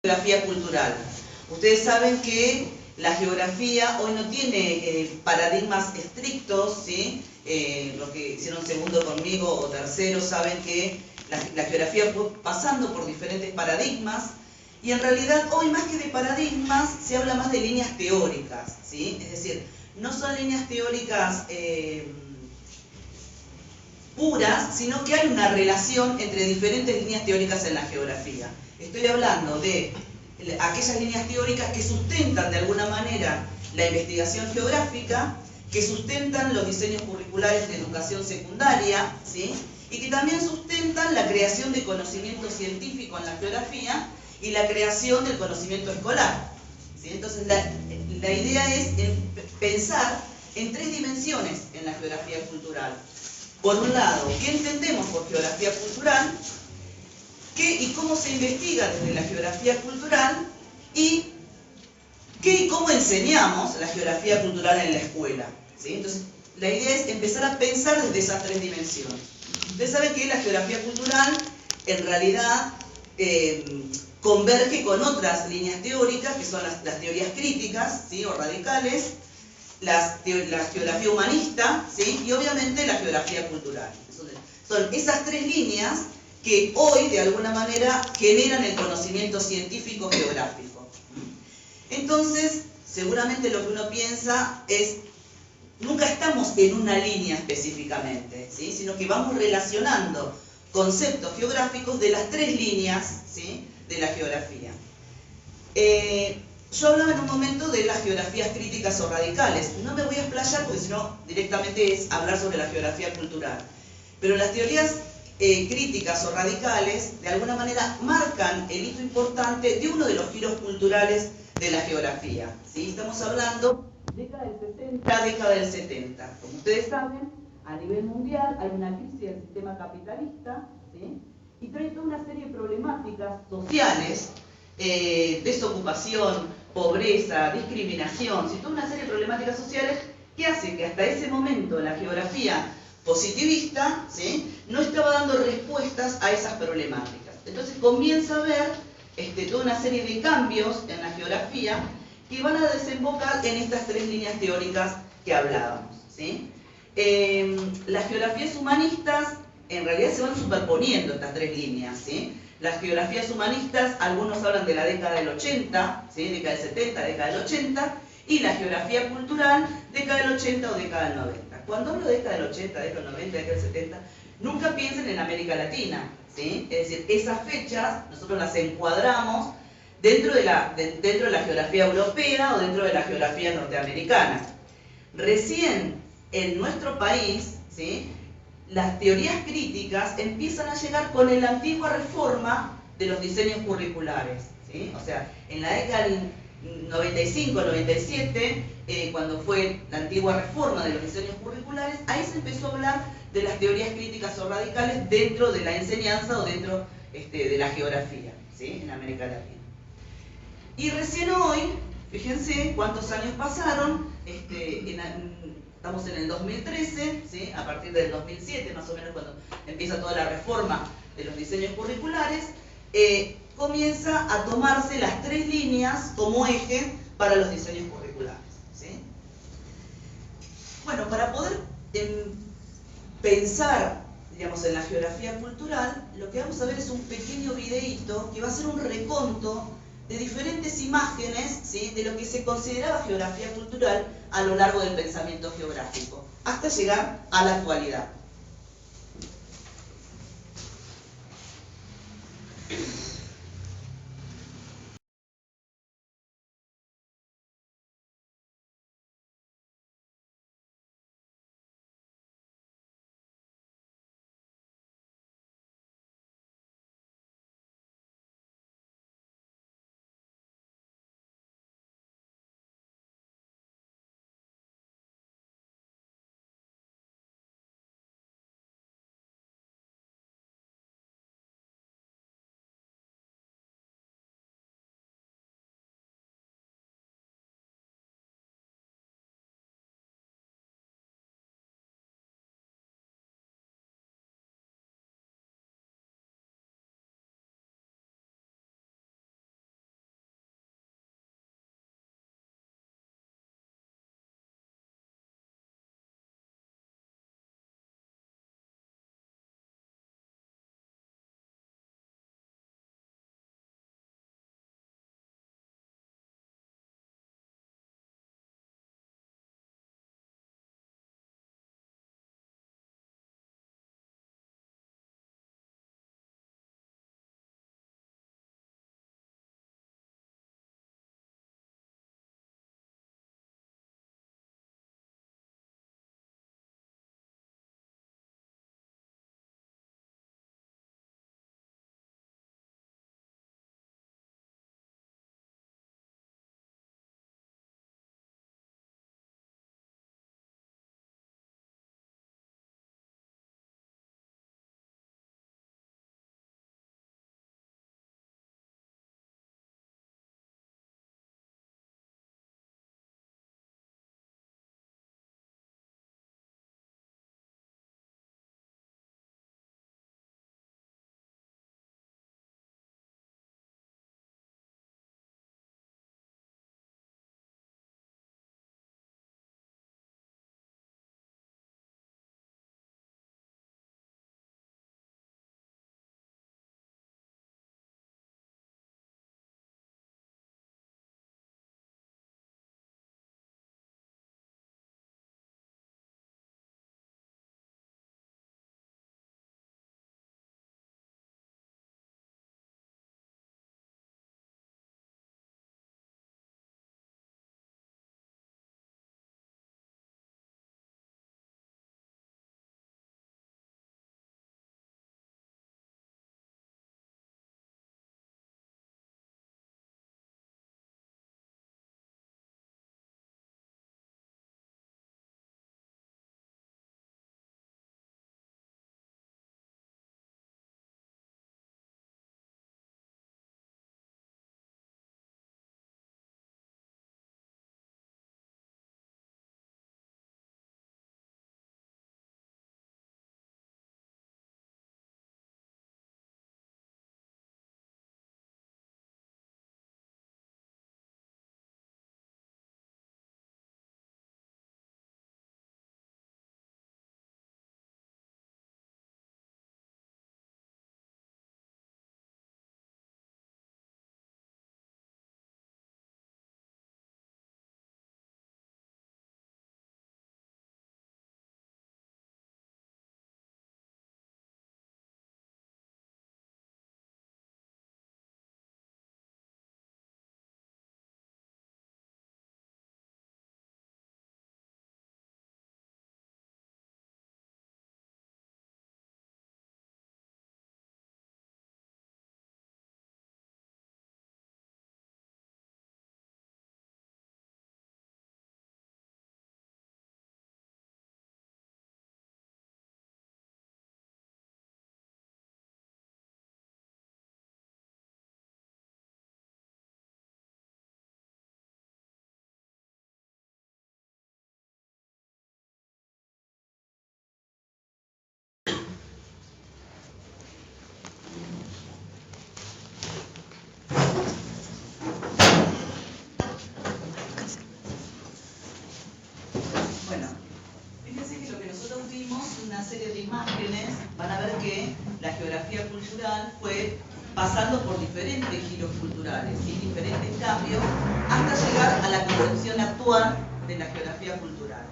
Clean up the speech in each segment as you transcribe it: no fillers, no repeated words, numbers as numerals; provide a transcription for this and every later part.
Geografía cultural. Ustedes saben que la geografía hoy no tiene paradigmas estrictos, ¿sí? Los que hicieron segundo conmigo o tercero saben que la geografía fue pasando por diferentes paradigmas y en realidad hoy más que de paradigmas se habla más de líneas teóricas, ¿sí? Es decir, no son líneas teóricas puras, sino que hay una relación entre diferentes líneas teóricas en la geografía. Estoy hablando de aquellas líneas teóricas que sustentan de alguna manera la investigación geográfica, que sustentan los diseños curriculares de educación secundaria, ¿sí? Y que también sustentan la creación de conocimiento científico en la geografía y la creación del conocimiento escolar, ¿sí? Entonces la idea es pensar en tres dimensiones en la geografía cultural. Por un lado, ¿qué entendemos por geografía cultural? ¿Qué y cómo se investiga desde la geografía cultural? ¿Y qué y cómo enseñamos la geografía cultural en la escuela? ¿Sí? Entonces, la idea es empezar a pensar desde esas tres dimensiones. Ustedes saben que la geografía cultural, en realidad, converge con otras líneas teóricas, que son las teorías críticas, ¿sí? O radicales, la geografía humanista, ¿sí? Y obviamente la geografía cultural. Son esas tres líneas que hoy de alguna manera generan el conocimiento científico geográfico. Entonces, seguramente lo que uno piensa es, nunca estamos en una línea específicamente, ¿sí? Sino que vamos relacionando conceptos geográficos de las tres líneas, ¿sí? De la geografía. Yo hablaba en un momento de las geografías críticas o radicales. No me voy a explayar porque si no directamente es hablar sobre la geografía cultural. Pero las teorías críticas o radicales de alguna manera marcan el hito importante de uno de los giros culturales de la geografía, ¿sí? Estamos hablando década del 60, década del 70. Como ustedes saben, a nivel mundial hay una crisis del sistema capitalista, ¿sí? Y trae toda una serie de problemáticas sociales, desocupación, pobreza, discriminación, ¿sí? Toda una serie de problemáticas sociales que hace que hasta ese momento la geografía positivista, ¿sí? No estaba dando respuestas a esas problemáticas. Entonces comienza a haber toda una serie de cambios en la geografía que van a desembocar en estas tres líneas teóricas que hablábamos, ¿sí? Las geografías humanistas en realidad se van superponiendo estas tres líneas, ¿sí? Las geografías humanistas, algunos hablan de la década del 80, ¿sí? Década del 70, década del 80, y la geografía cultural, década del 80 o década del 90. Cuando hablo de década del 80, década del 90, década del 70, nunca piensen en América Latina, ¿sí? Es decir, esas fechas nosotros las encuadramos dentro de la geografía europea o dentro de la geografía norteamericana. Recién en nuestro país, ¿sí? Las teorías críticas empiezan a llegar con la antigua reforma de los diseños curriculares, ¿sí? O sea, en la década del 95, 97, cuando fue la antigua reforma de los diseños curriculares, ahí se empezó a hablar de las teorías críticas o radicales dentro de la enseñanza o dentro de la geografía, ¿sí? En América Latina. Y recién hoy, fíjense cuántos años pasaron, estamos en el 2013, ¿sí? A partir del 2007, más o menos cuando empieza toda la reforma de los diseños curriculares, comienza a tomarse las tres líneas como eje para los diseños curriculares, ¿sí? Bueno, para poder pensar, digamos, en la geografía cultural, lo que vamos a ver es un pequeño videíto que va a ser un reconto de diferentes imágenes, ¿sí? De lo que se consideraba geografía cultural a lo largo del pensamiento geográfico, hasta llegar a la actualidad. pasando por diferentes giros culturales y diferentes cambios, hasta llegar a la concepción actual de la geografía cultural.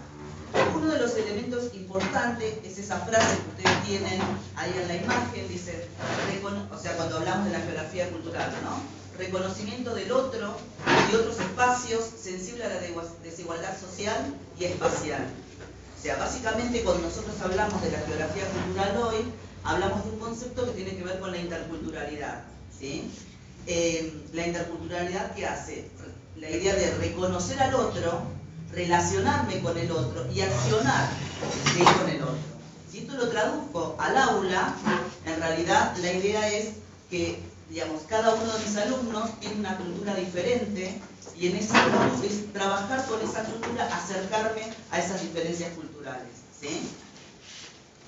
Uno de los elementos importantes es esa frase que ustedes tienen ahí en la imagen, dice, o sea, cuando hablamos de la geografía cultural, ¿no? Reconocimiento del otro y otros espacios sensible a la desigualdad social y espacial. O sea, básicamente cuando nosotros hablamos de la geografía cultural hoy, hablamos de un concepto que tiene que ver con la interculturalidad, ¿sí? La interculturalidad que hace la idea de reconocer al otro, relacionarme con el otro y accionar con el otro. Si esto lo traduzco al aula, en realidad la idea es que, digamos, cada uno de mis alumnos tiene una cultura diferente y en esa es trabajar con esa cultura, acercarme a esas diferencias culturales, ¿sí?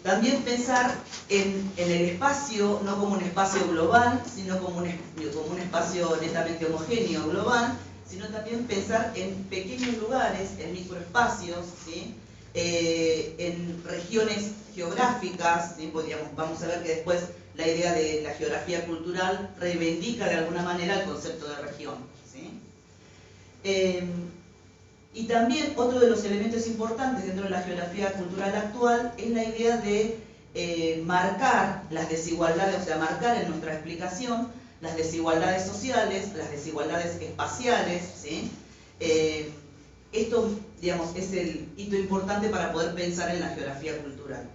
También pensar en el espacio, no como un espacio global, sino como un espacio netamente homogéneo, global, sino también pensar en pequeños lugares, en microespacios, ¿sí? En regiones geográficas, ¿sí? Vamos a ver que después la idea de la geografía cultural reivindica de alguna manera el concepto de región, ¿sí? Y también otro de los elementos importantes dentro de la geografía cultural actual es la idea de marcar las desigualdades, o sea, marcar en nuestra explicación las desigualdades sociales, las desigualdades espaciales, ¿sí? Esto, digamos, es el hito importante para poder pensar en la geografía cultural.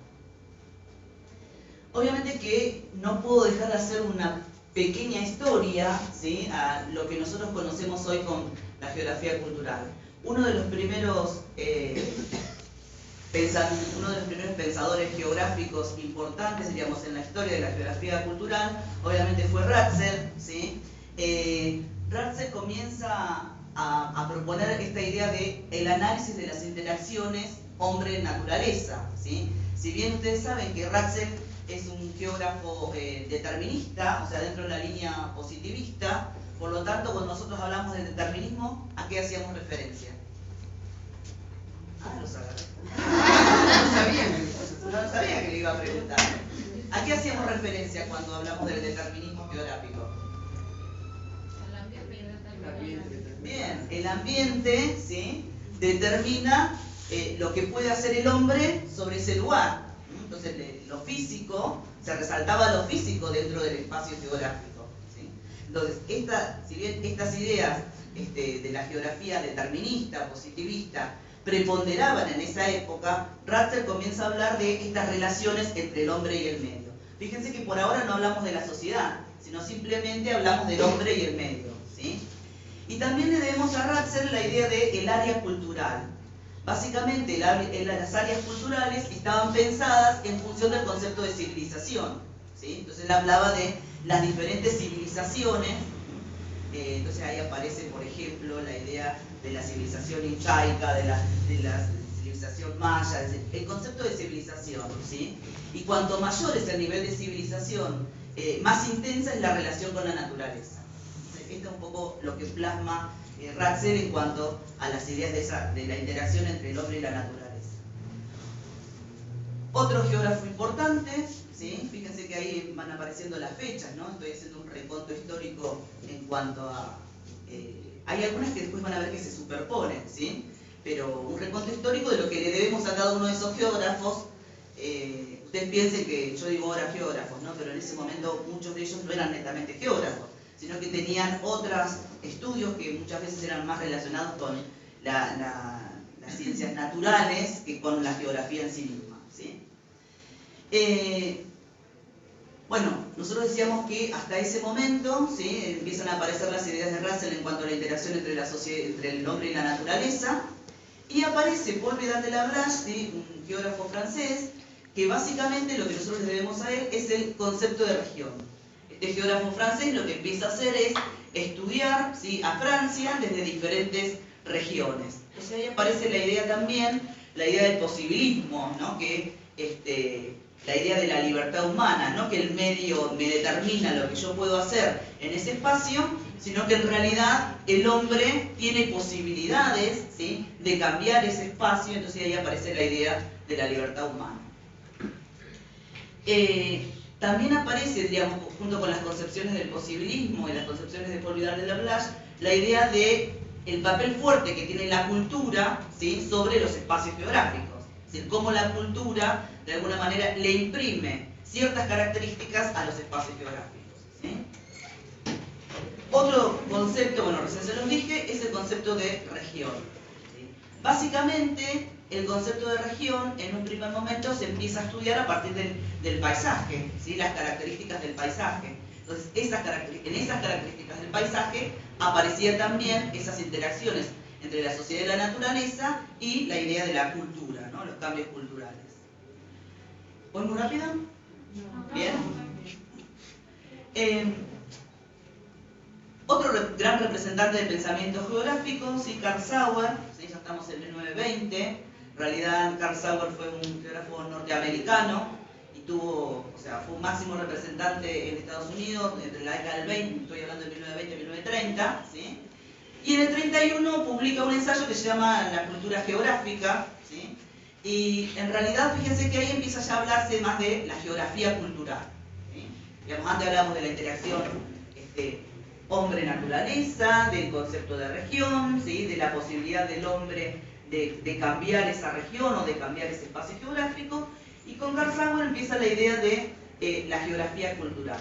Obviamente que no puedo dejar de hacer una pequeña historia, ¿sí? A lo que nosotros conocemos hoy con la geografía cultural. Uno de los primeros pensadores geográficos importantes, digamos, en la historia de la geografía cultural, obviamente fue Ratzel, ¿sí? Ratzel comienza a proponer esta idea de el análisis de las interacciones hombre-naturaleza, ¿sí? Si bien ustedes saben que Ratzel es un geógrafo determinista, o sea, dentro de la línea positivista, por lo tanto, cuando nosotros hablamos de determinismo, ¿a qué hacíamos referencia? Ah, lo agarré. No sabía que le iba a preguntar. ¿A qué hacíamos referencia cuando hablamos del determinismo geográfico? Bien, el ambiente, ¿sí?, determina lo que puede hacer el hombre sobre ese lugar. Entonces, lo físico, se resaltaba lo físico dentro del espacio geográfico, ¿sí? Entonces, si bien estas ideas de la geografía determinista, positivista, preponderaban en esa época, Ratzel comienza a hablar de estas relaciones entre el hombre y el medio. Fíjense que por ahora no hablamos de la sociedad, sino simplemente hablamos del hombre y el medio, ¿sí? Y también le debemos a Ratzel la idea del área cultural. Básicamente, las áreas culturales estaban pensadas en función del concepto de civilización, ¿sí? Entonces él hablaba de las diferentes civilizaciones. Entonces ahí aparece, por ejemplo, la idea de la civilización incaica, de la civilización maya, el concepto de civilización, ¿sí? Y cuanto mayor es el nivel de civilización, más intensa es la relación con la naturaleza. Esto es un poco lo que plasma Ratzel en cuanto a las ideas de la interacción entre el hombre y la naturaleza. Otro geógrafo importante, ¿sí? Fíjense que ahí van apareciendo las fechas, ¿no? Estoy haciendo un reconto histórico en cuanto a... hay algunas que después van a ver que se superponen, ¿sí? Pero un reconto histórico de lo que le debemos a cada uno de esos geógrafos. Ustedes piensen que yo digo ahora geógrafos, ¿no? Pero en ese momento muchos de ellos no eran netamente geógrafos, sino que tenían otros estudios que muchas veces eran más relacionados con las ciencias naturales que con la geografía en sí misma, ¿sí? Bueno, nosotros decíamos que hasta ese momento, ¿sí?, empiezan a aparecer las ideas de Russell en cuanto a la interacción entre el hombre y la naturaleza, y aparece Paul Vidal de Lablache, ¿sí?, un geógrafo francés, que básicamente lo que nosotros le debemos a él es el concepto de región. Este geógrafo francés lo que empieza a hacer es estudiar, ¿sí?, a Francia desde diferentes regiones. Entonces ahí aparece la idea también, la idea del posibilismo, ¿no?, que la idea de la libertad humana, no que el medio me determina lo que yo puedo hacer en ese espacio, sino que en realidad el hombre tiene posibilidades, ¿sí?, de cambiar ese espacio. Entonces ahí aparece la idea de la libertad humana. también aparece, digamos, junto con las concepciones del posibilismo y las concepciones de Paul Vidal de Lablache, la idea de el papel fuerte que tiene la cultura, ¿sí?, sobre los espacios geográficos. Es decir, cómo la cultura, de alguna manera, le imprime ciertas características a los espacios geográficos, ¿sí? Otro concepto, bueno, recién se los dije, es el concepto de región, ¿sí? Básicamente, el concepto de región, en un primer momento, se empieza a estudiar a partir del paisaje, ¿sí?, las características del paisaje. Entonces, en esas características del paisaje aparecían también esas interacciones entre la sociedad y la naturaleza y la idea de la cultura, ¿no?, los cambios culturales. ¿Voy muy rápido? Bien. Otro gran representante del pensamiento geográfico, ¿sí?, Karl Sauer, ¿sí?, ya estamos en 1920. En realidad, Karl Sauer fue un geógrafo norteamericano y fue un máximo representante en Estados Unidos entre la década del 20, estoy hablando de 1920 y 1930, ¿sí? Y en el 31 publica un ensayo que se llama La cultura geográfica, ¿sí? Y en realidad, fíjense que ahí empieza ya a hablarse más de la geografía cultural, ¿sí? Digamos, antes hablábamos de la interacción hombre-naturaleza, del concepto de región, ¿sí?, de la posibilidad del hombre de cambiar esa región o de cambiar ese espacio geográfico, y con Karl Sauer empieza la idea de la geografía cultural.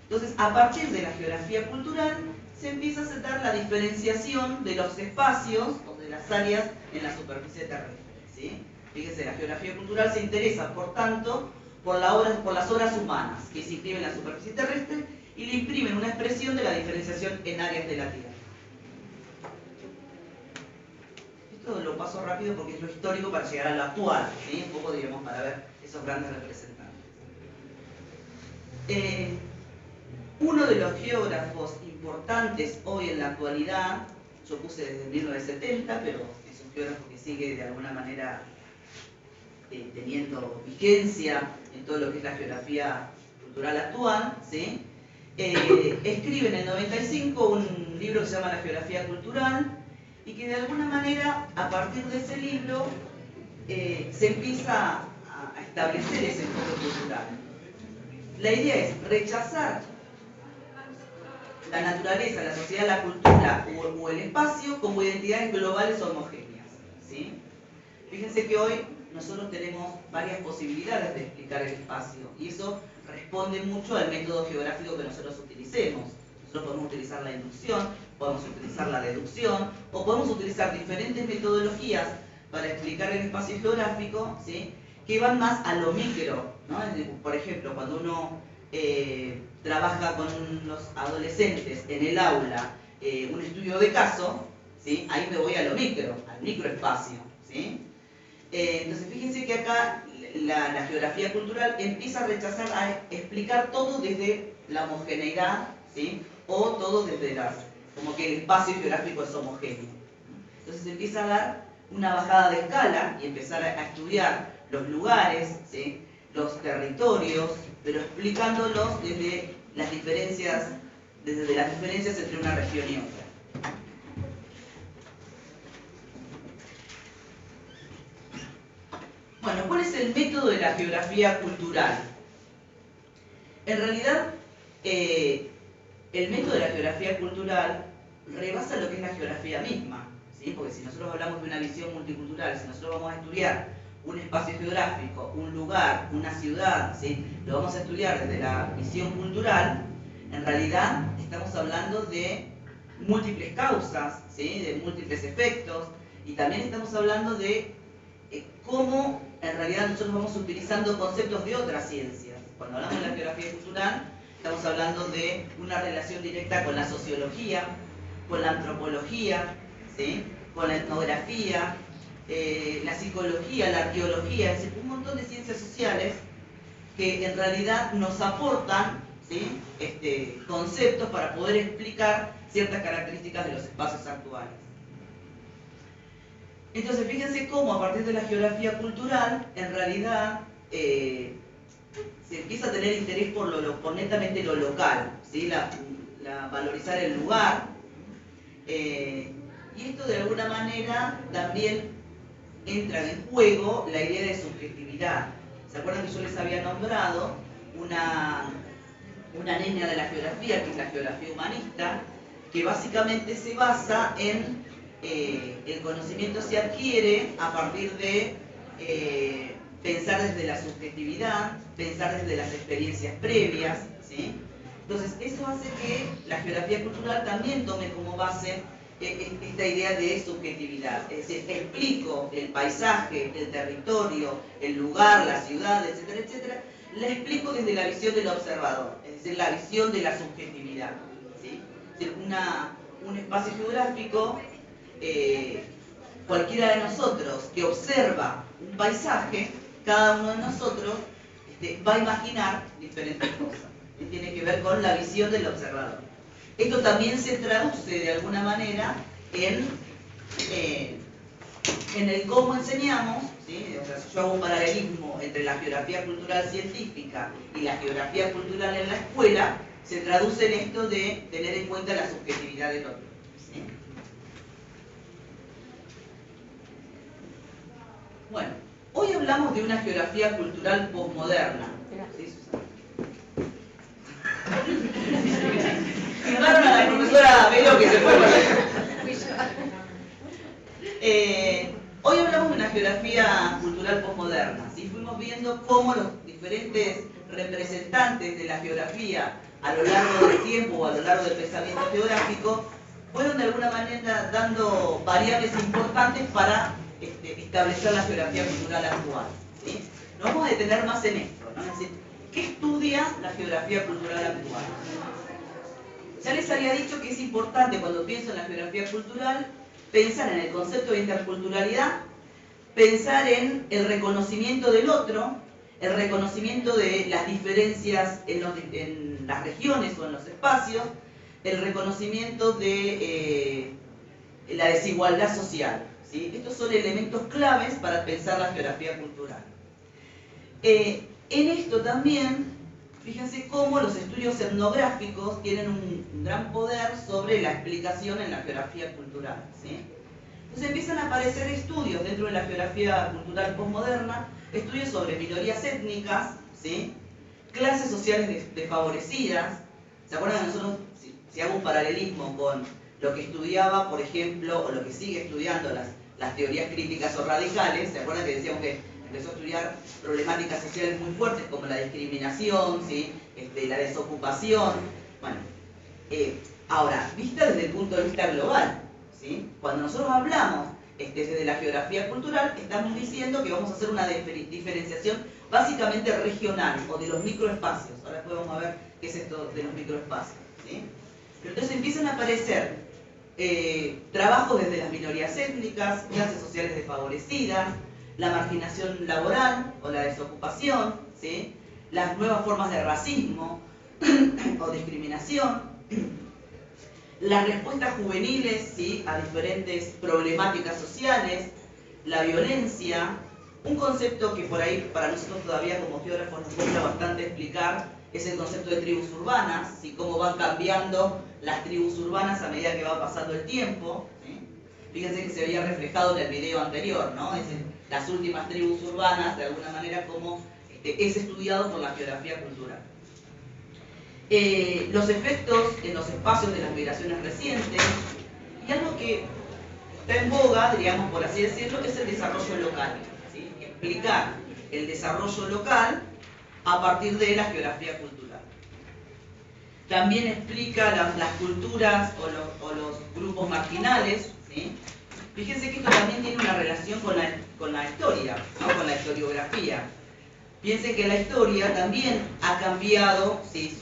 Entonces, a partir de la geografía cultural, se empieza a aceptar la diferenciación de los espacios o de las áreas en la superficie terrestre, ¿sí? Fíjense, la geografía cultural se interesa, por tanto, por las obras humanas que se imprimen en la superficie terrestre y le imprimen una expresión de la diferenciación en áreas de la Tierra. Esto lo paso rápido porque es lo histórico para llegar a lo actual, ¿sí?, un poco, digamos, para ver esos grandes representantes. Uno de los geógrafos importantes hoy en la actualidad, yo puse desde 1970, pero es un geógrafo que sigue de alguna manera teniendo vigencia en todo lo que es la geografía cultural actual, ¿sí? Escribe en el 95 un libro que se llama La geografía cultural y que de alguna manera, a partir de ese libro, se empieza a establecer ese enfoque cultural. La idea es rechazar la naturaleza, la sociedad, la cultura o el espacio como identidades globales homogéneas, ¿sí? Fíjense que hoy nosotros tenemos varias posibilidades de explicar el espacio y eso responde mucho al método geográfico que nosotros utilicemos. Nosotros podemos utilizar la inducción, podemos utilizar la deducción o podemos utilizar diferentes metodologías para explicar el espacio geográfico, ¿sí?, que van más a lo micro, ¿no? Por ejemplo, cuando uno trabaja con los adolescentes en el aula un estudio de caso, ¿sí?, ahí me voy a lo micro, al microespacio, ¿sí? Entonces fíjense que acá la geografía cultural empieza a rechazar, a explicar todo desde la homogeneidad, ¿sí?, o todo desde como que el espacio geográfico es homogéneo. Entonces empieza a dar una bajada de escala y empezar a estudiar los lugares, ¿sí?, los territorios, pero explicándolos desde las diferencias entre una región y otra. Bueno, ¿cuál es el método de la geografía cultural? En realidad, el método de la geografía cultural rebasa lo que es la geografía misma, ¿sí? Porque si nosotros hablamos de una visión multicultural, si nosotros vamos a estudiar un espacio geográfico, un lugar, una ciudad, ¿sí?, lo vamos a estudiar desde la visión cultural, en realidad estamos hablando de múltiples causas, ¿sí?, de múltiples efectos, y también estamos hablando de cómo en realidad nosotros vamos utilizando conceptos de otras ciencias. Cuando hablamos de la geografía cultural, estamos hablando de una relación directa con la sociología, con la antropología, ¿sí?, con la etnografía, la psicología, la arqueología, es decir, un montón de ciencias sociales que en realidad nos aportan, ¿sí?, conceptos para poder explicar ciertas características de los espacios actuales. Entonces, fíjense cómo a partir de la geografía cultural, en realidad, se empieza a tener interés por netamente lo local, ¿sí?, valorizar el lugar, y esto de alguna manera también entra en juego la idea de subjetividad. ¿Se acuerdan que yo les había nombrado una línea de la geografía, que es la geografía humanista, que básicamente se basa en el conocimiento se adquiere a partir de pensar desde la subjetividad, pensar desde las experiencias previas, ¿sí? Entonces, eso hace que la geografía cultural también tome como base esta idea de subjetividad. Es decir, explico el paisaje, el territorio, el lugar, la ciudad, etcétera, etcétera, la explico desde la visión del observador, es decir, la visión de la subjetividad, ¿sí? Es decir, un espacio geográfico, cualquiera de nosotros que observa un paisaje, cada uno de nosotros va a imaginar diferentes cosas. Tiene que ver con la visión del observador. Esto también se traduce de alguna manera en el cómo enseñamos, ¿sí? O sea, si yo hago un paralelismo entre la geografía cultural científica y la geografía cultural en la escuela, se traduce en esto de tener en cuenta la subjetividad del otro, ¿sí? Bueno, hoy hablamos de una geografía cultural posmoderna. ¿Sí, Susana? Firmaron a la profesora Velo que se fue por hoy hablamos de una geografía cultural posmoderna. ¿Sí? Fuimos viendo cómo los diferentes representantes de la geografía a lo largo del tiempo o a lo largo del pensamiento geográfico fueron de alguna manera dando variables importantes para establecer la geografía cultural actual. ¿Sí? Nos vamos a detener más en esto, ¿no? Es decir, ¿qué estudia la geografía cultural actual? Ya les había dicho que es importante cuando pienso en la geografía cultural pensar en el concepto de interculturalidad, pensar en el reconocimiento del otro, el reconocimiento de las diferencias en las regiones o en los espacios, el reconocimiento de la desigualdad social, ¿sí? Estos son elementos claves para pensar la geografía cultural. En esto también, fíjense cómo los estudios etnográficos tienen un gran poder sobre la explicación en la geografía cultural, ¿sí? Entonces empiezan a aparecer estudios dentro de la geografía cultural posmoderna, estudios sobre minorías étnicas, ¿sí? Clases sociales desfavorecidas. ¿Se acuerdan que nosotros, si hago un paralelismo con lo que estudiaba, por ejemplo, o lo que sigue estudiando las teorías críticas o radicales, ¿se acuerdan que decíamos que empezó a estudiar problemáticas sociales muy fuertes como la discriminación, ¿sí? La desocupación? Bueno, ahora, vista desde el punto de vista global, ¿sí? Cuando nosotros hablamos desde la geografía cultural, estamos diciendo que vamos a hacer una diferenciación básicamente regional o de los microespacios. Ahora después vamos a ver qué es esto de los microespacios, ¿sí? Pero entonces empiezan a aparecer trabajos desde las minorías étnicas, clases sociales desfavorecidas, la marginación laboral o la desocupación, ¿sí? Las nuevas formas de racismo o discriminación, las respuestas juveniles, ¿sí? A diferentes problemáticas sociales, la violencia, un concepto que por ahí para nosotros todavía como geógrafos nos cuesta bastante explicar, es el concepto de tribus urbanas, ¿sí? Cómo van cambiando las tribus urbanas a medida que va pasando el tiempo, ¿sí? Fíjense que se veía reflejado en el video anterior, ¿no? Es decir, las últimas tribus urbanas, de alguna manera, como es estudiado por la geografía cultural. Los efectos en los espacios de las migraciones recientes, y algo que está en boga, diríamos por así decirlo, es el desarrollo local, ¿sí? Explicar el desarrollo local a partir de la geografía cultural. También explica las culturas o los grupos marginales, ¿sí? Fíjense que esto también tiene una relación con la historia, ¿no? Con la historiografía. Piensen que la historia también ha cambiado, ¿sí?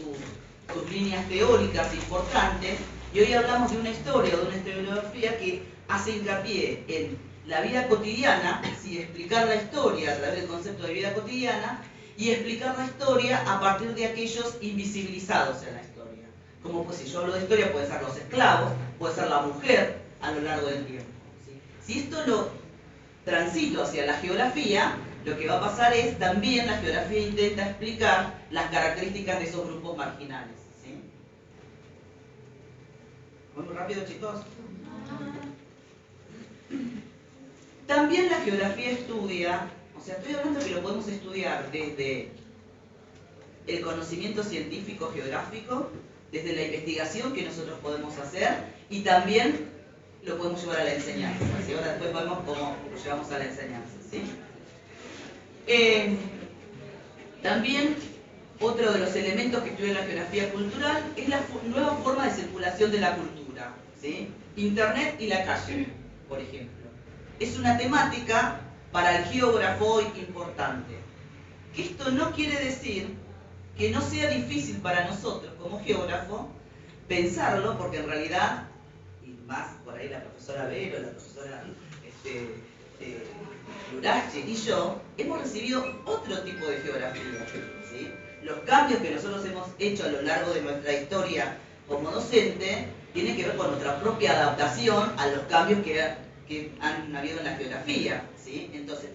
sus líneas teóricas importantes, y hoy hablamos de una historia, de una historiografía que hace hincapié en la vida cotidiana, ¿sí? Explicar la historia a través del concepto de vida cotidiana, y explicar la historia a partir de aquellos invisibilizados en la historia. Como pues si yo hablo de historia, puede ser los esclavos, puede ser la mujer a lo largo del tiempo, ¿sí? Si esto lo transito hacia la geografía, lo que va a pasar es también la geografía intenta explicar las características de esos grupos marginales, ¿sí? ¿Voy muy rápido, chicos? También la geografía estudia, o sea, estoy hablando que lo podemos estudiar desde el conocimiento científico geográfico, desde la investigación que nosotros podemos hacer, y también lo podemos llevar a la enseñanza, ¿sí? Ahora después vemos cómo lo llevamos a la enseñanza, ¿sí? También otro de los elementos que estudia la geografía cultural es la nueva forma de circulación de la cultura, ¿sí? Internet y la calle, por ejemplo. Es una temática para el geógrafo hoy importante. Que esto no quiere decir que no sea difícil para nosotros como geógrafo pensarlo, porque en realidad, y más por ahí la profesora Vero, la profesora Lurache y yo, hemos recibido otro tipo de geografía, ¿sí? Los cambios que nosotros hemos hecho a lo largo de nuestra historia como docente tienen que ver con nuestra propia adaptación a los cambios que han habido en la geografía, ¿sí? Entonces,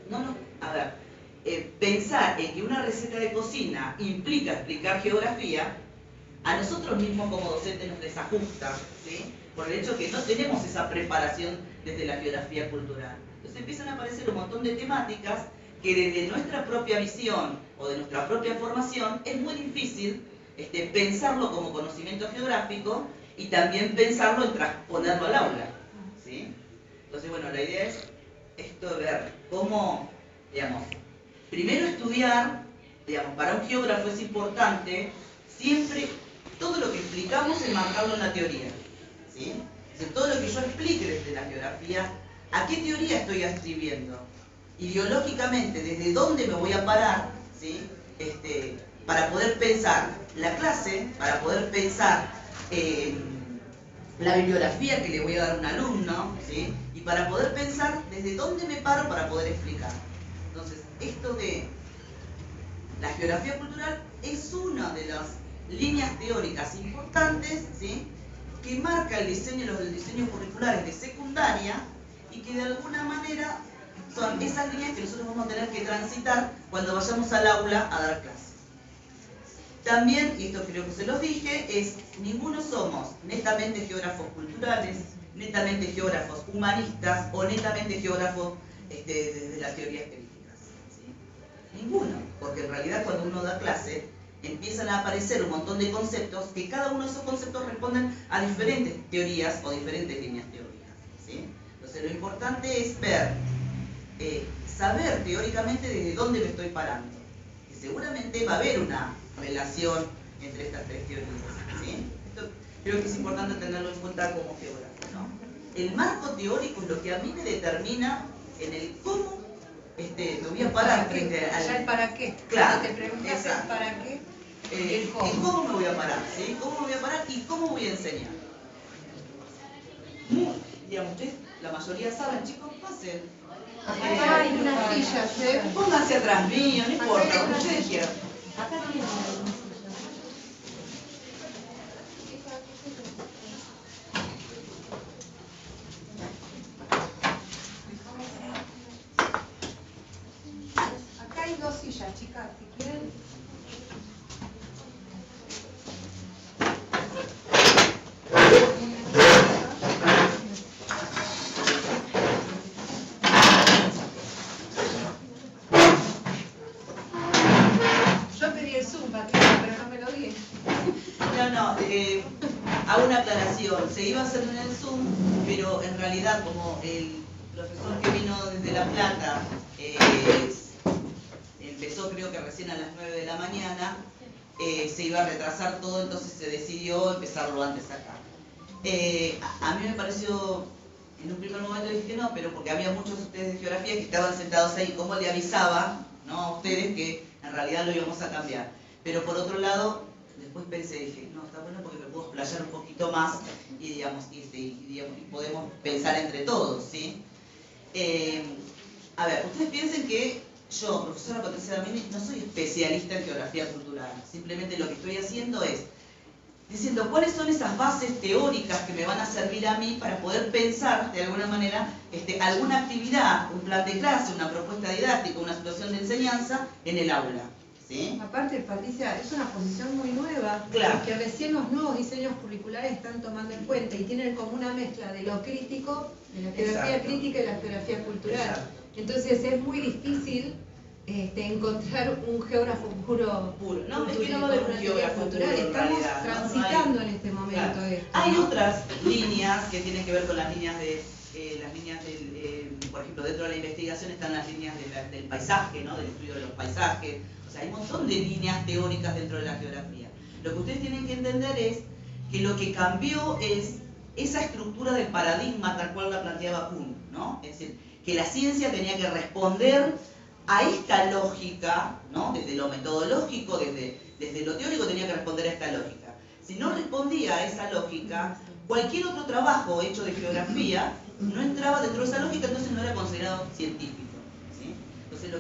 pensar en que una receta de cocina implica explicar geografía, a nosotros mismos como docentes nos desajusta, ¿sí? Por el hecho que no tenemos esa preparación desde la geografía cultural. Entonces empiezan a aparecer un montón de temáticas que desde nuestra propia visión o de nuestra propia formación es muy difícil pensarlo como conocimiento geográfico y también pensarlo en transponerlo al aula, ¿sí? Entonces, bueno, la idea es esto de ver cómo, digamos, primero estudiar, digamos, para un geógrafo es importante siempre todo lo que explicamos enmarcarlo en la teoría, ¿sí? O sea, todo lo que yo explique desde la geografía, ¿a qué teoría estoy escribiendo? Ideológicamente, ¿desde dónde me voy a parar? ¿Sí? Para poder pensar la clase, para poder pensar la bibliografía que le voy a dar a un alumno, ¿sí? Y para poder pensar desde dónde me paro para poder explicar. Entonces, esto de la geografía cultural es una de las líneas teóricas importantes, ¿sí? Que marca el diseño, los diseños curriculares de secundaria y que de alguna manera son esas líneas que nosotros vamos a tener que transitar cuando vayamos al aula a dar clases. También, y esto creo que se los dije, es ninguno somos netamente geógrafos culturales, netamente geógrafos humanistas o netamente geógrafos desde las teorías críticas, ¿sí? Ninguno, porque en realidad cuando uno da clase empiezan a aparecer un montón de conceptos que cada uno de esos conceptos responden a diferentes teorías o diferentes líneas teóricas, ¿sí? Entonces lo importante es ver, saber teóricamente desde dónde me estoy parando. Y seguramente va a haber una relación entre estas tres teorías, ¿sí? Esto creo que es importante tenerlo en cuenta como geógrafo, ¿no? El marco teórico es lo que a mí me determina en el cómo me voy a parar frente al... Ya el para qué. Claro, Cuando te preguntas el para qué, el cómo. ¿Y cómo me voy a parar? ¿Sí? ¿Cómo me voy a parar y cómo voy a enseñar? Digamos, ustedes, la mayoría saben, chicos, pasen. Acá hay unas sillas, ¿eh? Pónganse atrás mío, no importa, como ustedes quieran. Acá tienen una silla. Acá hay dos sillas, chicas, si quieren. Yo pedí el Zoom, Patricia, pero no me lo di. No, hago una aclaración. Se iba a hacer en el Zoom, pero en realidad como el profesor que vino desde La Plata empezó creo que recién a las 9 de la mañana, se iba a retrasar todo, entonces se decidió empezarlo antes acá. A mí me pareció, en un primer momento dije que no, pero porque había muchos de ustedes de geografía que estaban sentados ahí, ¿cómo le avisaba, ¿no?, a ustedes que en realidad lo íbamos a cambiar? Pero por otro lado, después pensé, dije, no, está bueno porque me puedo explayar un poquito más y, digamos, y podemos pensar entre todos, ¿sí? A ver, ustedes piensen que yo, profesora Patricia Damiani, no soy especialista en geografía cultural. Simplemente lo que estoy haciendo es diciendo cuáles son esas bases teóricas que me van a servir a mí para poder pensar, de alguna manera, alguna actividad, un plan de clase, una propuesta didáctica, una situación de enseñanza en el aula, ¿sí? Aparte, Patricia, es una posición muy nueva, claro, que recién los nuevos diseños curriculares están tomando en cuenta y tienen como una mezcla de lo crítico, de la geografía crítica y la geografía cultural. Exacto. Entonces es muy difícil encontrar un geógrafo puro. No, es que no va a haber un geógrafo cultural. puro en Estamos realidad, transitando no hay, en este momento claro. esto. Hay otras líneas que tienen que ver con las líneas del, por ejemplo, dentro de la investigación están las líneas del paisaje, ¿no? Del estudio de los paisajes. O sea, hay un montón de líneas teóricas dentro de la geografía. Lo que ustedes tienen que entender es que lo que cambió es esa estructura del paradigma tal cual la planteaba Kuhn, ¿no? Es decir, que la ciencia tenía que responder a esta lógica, ¿no? Desde lo metodológico, desde lo teórico tenía que responder a esta lógica. Si no respondía a esa lógica, cualquier otro trabajo hecho de geografía no entraba dentro de esa lógica, entonces no era considerado científico, ¿sí? Entonces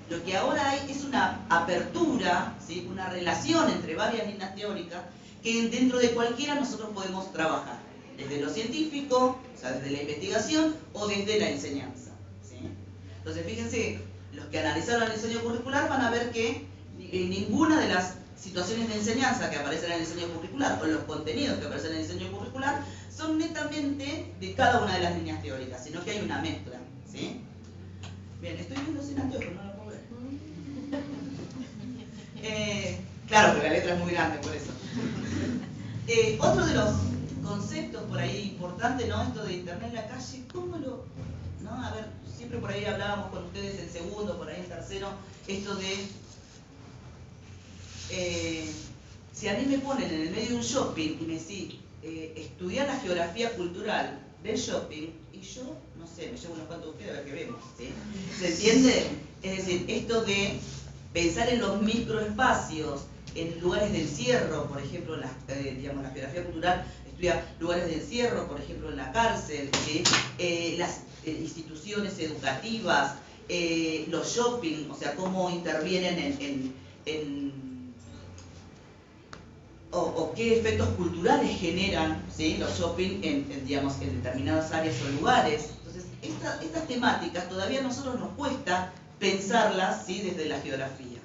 lo que ahora hay es una apertura, ¿sí? Una relación entre varias líneas teóricas que dentro de cualquiera nosotros podemos trabajar, desde lo científico, o sea, desde la investigación o desde la enseñanza, ¿sí? Entonces fíjense, los que analizaron el diseño curricular van a ver que ninguna de las situaciones de enseñanza que aparecen en el diseño curricular o los contenidos que aparecen en el diseño curricular son netamente de cada una de las líneas teóricas, sino que hay una mezcla, ¿sí? Bien, estoy viendo sin anteojos, no lo puedo ver. Claro, pero la letra es muy grande, por eso. Otro de los conceptos por ahí importantes, ¿no? Esto de internet en la calle, ¿cómo lo...? ¿No? A ver, siempre por ahí hablábamos con ustedes en segundo, por ahí en tercero, esto de... si a mí me ponen en el medio de un shopping y me decís, estudiar la geografía cultural del shopping, y yo, no sé, me llevo unos cuantos de ustedes a ver qué vemos, ¿sí? ¿Se entiende? Es decir, esto de pensar en los microespacios, en lugares de encierro, por ejemplo, digamos, la geografía cultural estudia lugares de encierro, por ejemplo, en la cárcel, ¿sí? Las instituciones educativas, los shopping, o sea, cómo intervienen o qué efectos culturales generan, ¿sí? Los shopping digamos, en determinadas áreas o lugares. Entonces, estas temáticas todavía a nosotros nos cuesta pensarlas, ¿sí? Desde la geografía.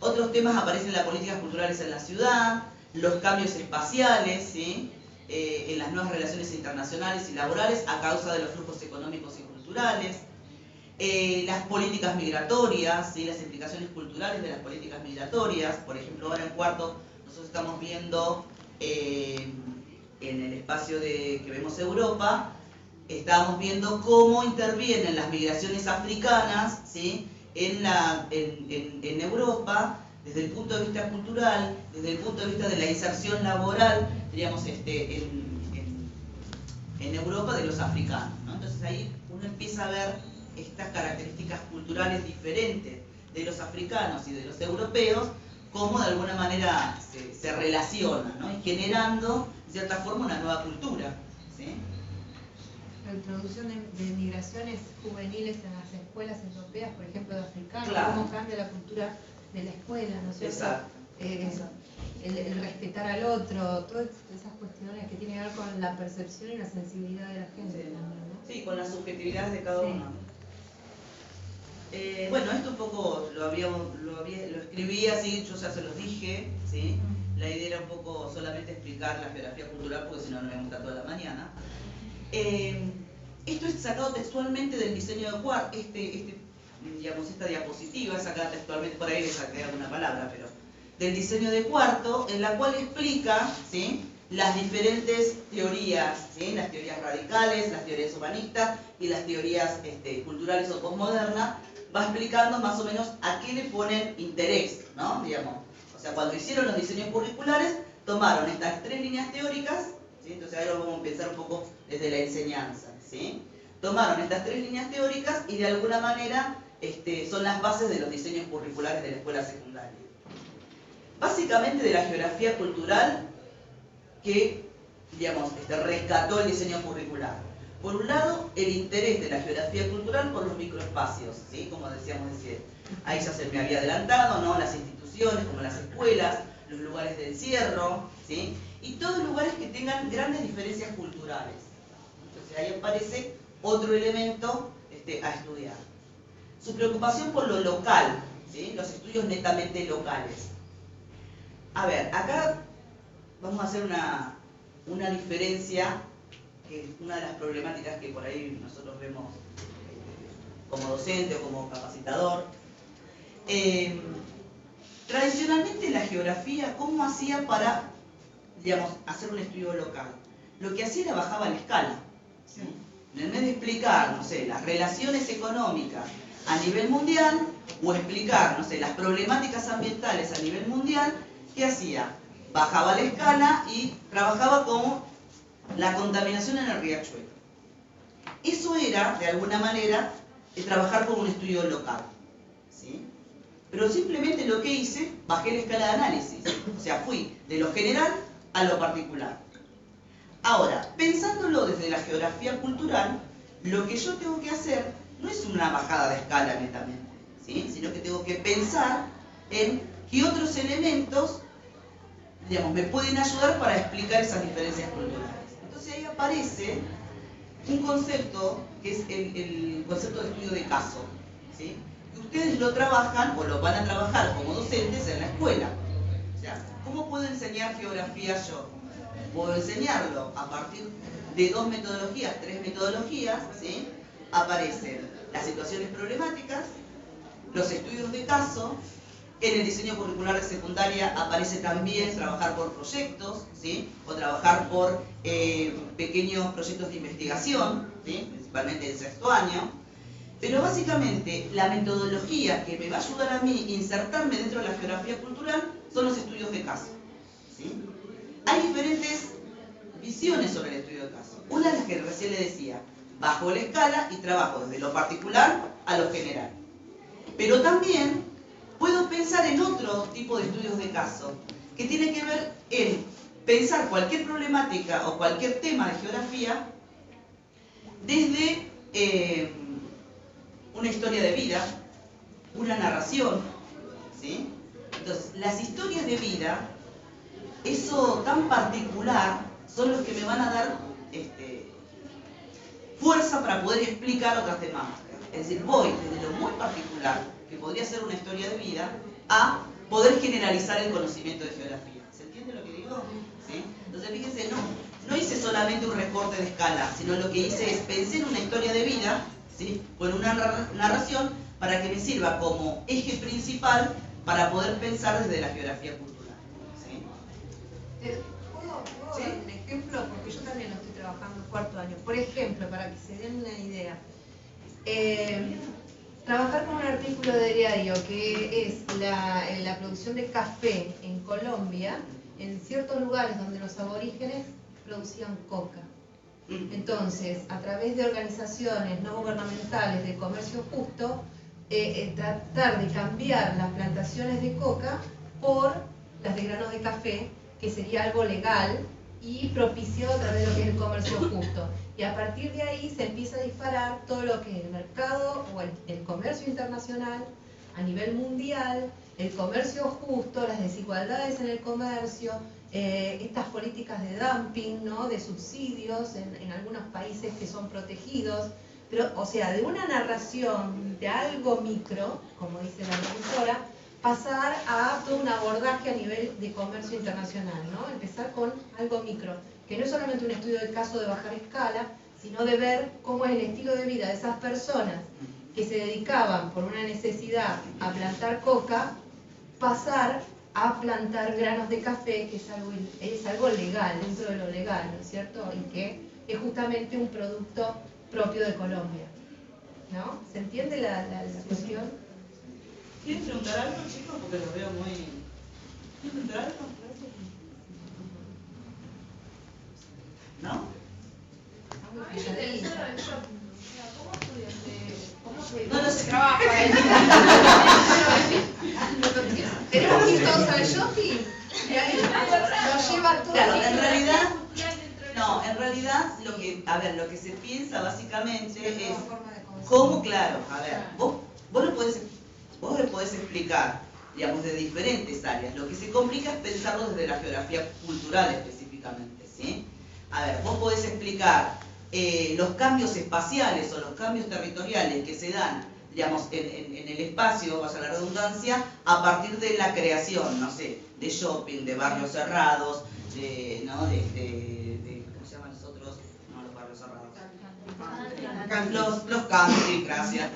Otros temas aparecen las políticas culturales en la ciudad, los cambios espaciales, ¿sí? En las nuevas relaciones internacionales y laborales a causa de los flujos económicos y culturales, las políticas migratorias, ¿sí? Las implicaciones culturales de las políticas migratorias. Por ejemplo, ahora en cuarto nosotros estamos viendo en el espacio que vemos Europa, estábamos viendo cómo intervienen las migraciones africanas, ¿sí? en Europa, desde el punto de vista cultural, desde el punto de vista de la inserción laboral, diríamos, en Europa de los africanos, ¿no? Entonces ahí uno empieza a ver estas características culturales diferentes de los africanos y de los europeos, cómo de alguna manera se relacionan, ¿no? Y generando, de cierta forma, una nueva cultura, ¿sí? La introducción de migraciones juveniles en las escuelas europeas, por ejemplo, de africanos, claro. Cómo cambia la cultura de la escuela, ¿no es cierto? Exacto. El respetar al otro, todas esas cuestiones que tienen que ver con la percepción y la sensibilidad de la gente. Sí, también, ¿no? Sí, con las subjetividades de cada Sí. uno. Bueno, esto un poco lo escribí así, yo ya se los dije, ¿sí? La idea era un poco solamente explicar la geografía cultural, porque si no, no me gusta toda la mañana. Esto es sacado textualmente del diseño de Cuart, digamos, esta diapositiva es sacada textualmente, por ahí le saqué alguna palabra, pero del diseño de Cuarto, en la cual explica, ¿sí? Las diferentes teorías, ¿sí? Las teorías radicales, las teorías humanistas y las teorías culturales o postmodernas, va explicando más o menos a qué le ponen interés, ¿no? Digamos, o sea, cuando hicieron los diseños curriculares, tomaron estas tres líneas teóricas, ¿sí? Entonces ahora vamos a empezar un poco desde la enseñanza, ¿sí? Tomaron estas tres líneas teóricas y de alguna manera son las bases de los diseños curriculares de la escuela secundaria. Básicamente de la geografía cultural que, digamos, rescató el diseño curricular. Por un lado, el interés de la geografía cultural por los microespacios, ¿sí? Como decíamos decir, ahí ya se me había adelantado, ¿no? Las instituciones como las escuelas, los lugares de encierro, ¿sí? Y todos lugares que tengan grandes diferencias culturales. Entonces ahí aparece otro elemento a estudiar. Su preocupación por lo local, ¿sí? Los estudios netamente locales. A ver, acá vamos a hacer una diferencia, que es una de las problemáticas que por ahí nosotros vemos como docente o como capacitador. Tradicionalmente la geografía, ¿cómo hacía para, digamos, hacer un estudio local? Lo que hacía era bajaba la escala, ¿sí? En vez de explicar, no sé, las relaciones económicas a nivel mundial o explicar, no sé, las problemáticas ambientales a nivel mundial, ¿qué hacía? Bajaba la escala y trabajaba con la contaminación en el riachuelo. Eso era, de alguna manera, trabajar con un estudio local, ¿sí? Pero simplemente lo que hice, bajé la escala de análisis. O sea, fui de lo general a lo particular. Ahora, pensándolo desde la geografía cultural, lo que yo tengo que hacer no es una bajada de escala netamente, ¿sí? Sino que tengo que pensar en qué otros elementos, digamos, me pueden ayudar para explicar esas diferencias culturales. Entonces ahí aparece un concepto que es el concepto de estudio de caso, ¿sí? Que ustedes lo trabajan o lo van a trabajar como docentes en la escuela. O sea, ¿cómo puedo enseñar geografía yo? Puedo enseñarlo a partir de 2 metodologías, 3 metodologías, ¿sí? Aparecen las situaciones problemáticas, los estudios de caso. En el diseño curricular de secundaria aparece también trabajar por proyectos, ¿sí? O trabajar por pequeños proyectos de investigación, ¿sí? Principalmente en sexto año. Pero básicamente la metodología que me va a ayudar a mí a insertarme dentro de la geografía cultural son los estudios de caso, ¿sí? Hay diferentes visiones sobre el estudio de caso. Una es la que recién le decía, bajo la escala y trabajo desde lo particular a lo general. Pero también puedo pensar en otro tipo de estudios de caso, que tiene que ver en pensar cualquier problemática o cualquier tema de geografía desde una historia de vida, una narración, ¿sí? Entonces, las historias de vida, eso tan particular, son los que me van a dar fuerza para poder explicar otras temáticas. Es decir, voy desde lo muy particular, que podría ser una historia de vida, a poder generalizar el conocimiento de geografía. ¿Se entiende lo que digo? ¿Sí? Entonces, fíjense, no hice solamente un recorte de escala, sino lo que hice es pensé en una historia de vida, ¿sí? Con una narración para que me sirva como eje principal para poder pensar desde la geografía cultural. ¿Sí? ¿Puedo dar un ejemplo? Porque yo también lo estoy trabajando en cuarto año. Por ejemplo, para que se den una idea. Trabajar con un artículo de diario que es la producción de café en Colombia, en ciertos lugares donde los aborígenes producían coca. Entonces, a través de organizaciones no gubernamentales de comercio justo, tratar de cambiar las plantaciones de coca por las de granos de café, que sería algo legal y propiciado a través de lo que es el comercio justo. Y a partir de ahí se empieza a disparar todo lo que es el mercado o el comercio internacional a nivel mundial, el comercio justo, las desigualdades en el comercio, estas políticas de dumping, ¿no? De subsidios en algunos países que son protegidos. Pero, o sea, de una narración de algo micro, como dice la profesora, pasar a todo un abordaje a nivel de comercio internacional, ¿no? Empezar con algo micro, que no es solamente un estudio del caso de bajar escala, sino de ver cómo es el estilo de vida de esas personas que se dedicaban por una necesidad a plantar coca, pasar a plantar granos de café, que es algo legal, dentro de lo legal, ¿no es cierto? Y que es justamente un producto propio de Colombia, ¿no? ¿Se entiende la cuestión? ¿Quieren preguntar algo, chicos? Porque los veo muy... ¿Quieren preguntar algo? ¿No? A mí me interesa el shopping. O sea, ¿cómo estudias? ¿Cómo se No lo sé. trabaja? ¿Tenemos que ir todos al shopping? Nos lleva todo. Claro, en realidad... No, en realidad, lo que se piensa básicamente es cómo, claro, a ver, vos lo podés explicar, digamos, de diferentes áreas. Lo que se complica es pensarlo desde la geografía cultural específicamente, ¿sí? A ver, vos podés explicar los cambios espaciales o los cambios territoriales que se dan, digamos, en el espacio, vaya la redundancia, a partir de la creación, no sé, de shopping, de barrios cerrados, ¿no? ¿cómo se llaman los otros? No, los barrios cerrados. Los country, gracias.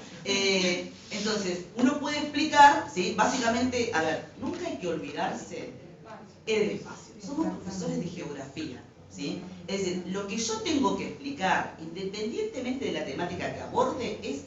Entonces, uno puede explicar, ¿sí? Básicamente, a ver, nunca hay que olvidarse del espacio. Somos profesores de geografía, ¿sí? Es decir, lo que yo tengo que explicar, independientemente de la temática que aborde, es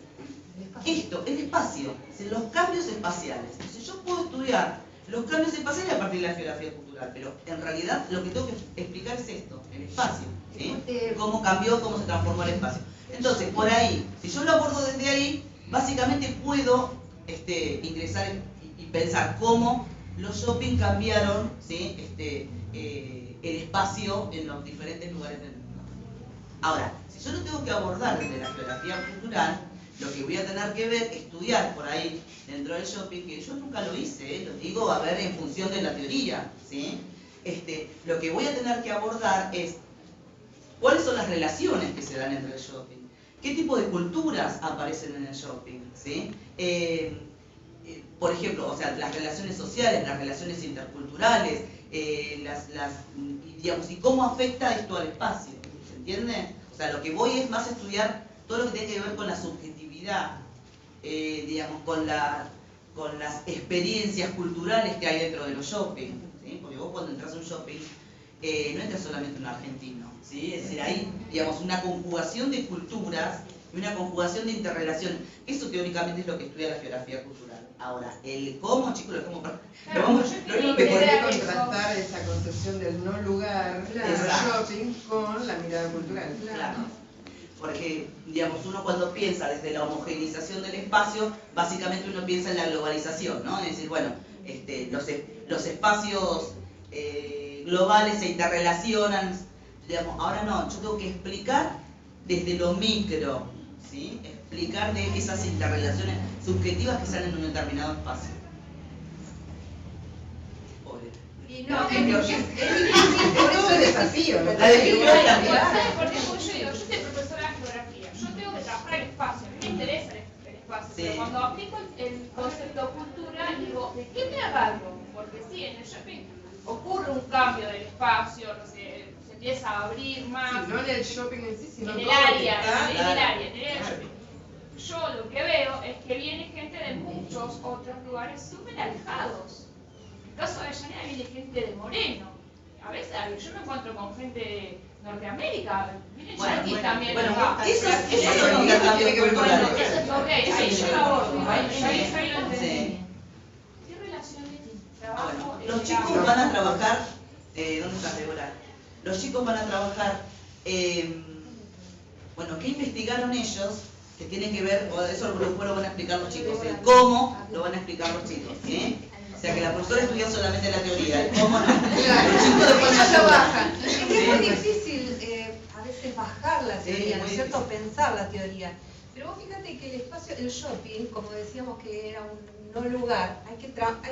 esto, el espacio, es decir, los cambios espaciales. Entonces, yo puedo estudiar los cambios espaciales a partir de la geografía cultural, pero en realidad lo que tengo que explicar es esto, el espacio, ¿sí? Cómo cambió, cómo se transformó el espacio. Entonces, por ahí, si yo lo abordo desde ahí, básicamente puedo ingresar y pensar cómo los shopping cambiaron, ¿sí? El espacio en los diferentes lugares del mundo. Ahora, si yo lo tengo que abordar desde la geografía cultural, lo que voy a tener que ver, estudiar por ahí dentro del shopping, que yo nunca lo hice, lo digo a ver en función de la teoría, ¿sí? Lo que voy a tener que abordar es cuáles son las relaciones que se dan entre el shopping, qué tipo de culturas aparecen en el shopping, ¿sí? Por ejemplo, o sea, las relaciones sociales, las relaciones interculturales, digamos, y cómo afecta esto al espacio, ¿se entiende? O sea, lo que voy es más a estudiar todo lo que tiene que ver con la subjetividad, digamos, con las experiencias culturales que hay dentro de los shopping, ¿sí? Porque vos cuando entras a un shopping, no entras solamente un argentino, ¿sí? Es decir, hay, digamos, una conjugación de culturas y una conjugación de interrelaciones. Eso teóricamente es lo que estudia la geografía cultural. Ahora, el cómo, chicos, lo vamos Lo que puede contrastar esa concepción del no lugar del shopping con la mirada cultural. Claro. Porque, digamos, uno cuando piensa desde la homogeneización del espacio, básicamente uno piensa en la globalización, ¿no? Es decir, bueno, los espacios globales se interrelacionan, digamos, ahora no, yo tengo que explicar desde lo micro, ¿sí? Explicar de esas interrelaciones subjetivas que salen en un determinado espacio. Pobre. Y no, es difícil, por eso el desafío. La definición también. ¿Sabes por qué? Porque yo digo, yo soy profesora de geografía, yo tengo que trabajar el espacio, a mí me interesa el espacio, Sí. pero cuando aplico el concepto cultura, digo, ¿de qué me agarro? Porque sí, en el shopping ocurre un cambio del espacio, no sé, se empieza a abrir más. Sí, no en el shopping en sí, sino en el todo lo que área, está. en el área del shopping. Yo lo que veo es que viene gente de muchos otros lugares súper alejados. En el caso de Avellaneda viene gente de Moreno. A veces yo me encuentro con gente de Norteamérica, vienen yanquis también. Acá. Esos son intercambios culturales. Ok, ahí yo lo abordo, ahí lo entendí. Sí. ¿Qué relaciones trabajo? Bueno, los chicos van a trabajar, ¿dónde está Débora? Los chicos van a trabajar, bueno, ¿qué investigaron ellos? Que tiene que ver, o eso después lo van a explicar los chicos, el cómo lo van a explicar los chicos, ¿sí? O sea que la profesora estudia solamente la teoría, el cómo no. Los chicos después Ellos lo lo bajan. bajan. Es que es muy difícil a veces bajar la teoría, ¿no es cierto? Pensar la teoría. Pero vos fíjate que el espacio, el shopping, como decíamos que era un no lugar, hay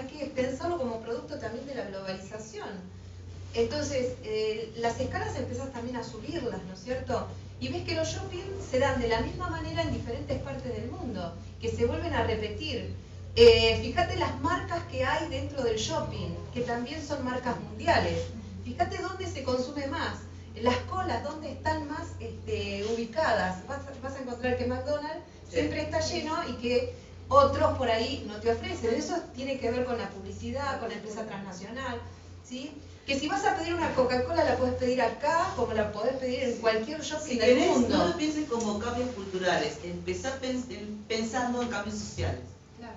que pensarlo como producto también de la globalización. Entonces, las escalas empezás también a subirlas, ¿no es cierto? Y ves que los shopping se dan de la misma manera en diferentes partes del mundo, que se vuelven a repetir. Fíjate las marcas que hay dentro del shopping, que también son marcas mundiales. Fíjate dónde se consume más, las colas, dónde están más ubicadas. Vas a encontrar que McDonald's siempre está lleno y que otros por ahí no te ofrecen. Eso tiene que ver con la publicidad, con la empresa transnacional, ¿sí? Que si vas a pedir una Coca-Cola la puedes pedir acá, como la podés pedir en cualquier shopping Si del querés, mundo. no lo pienses como cambios culturales, empezar pensando en cambios sociales. Claro.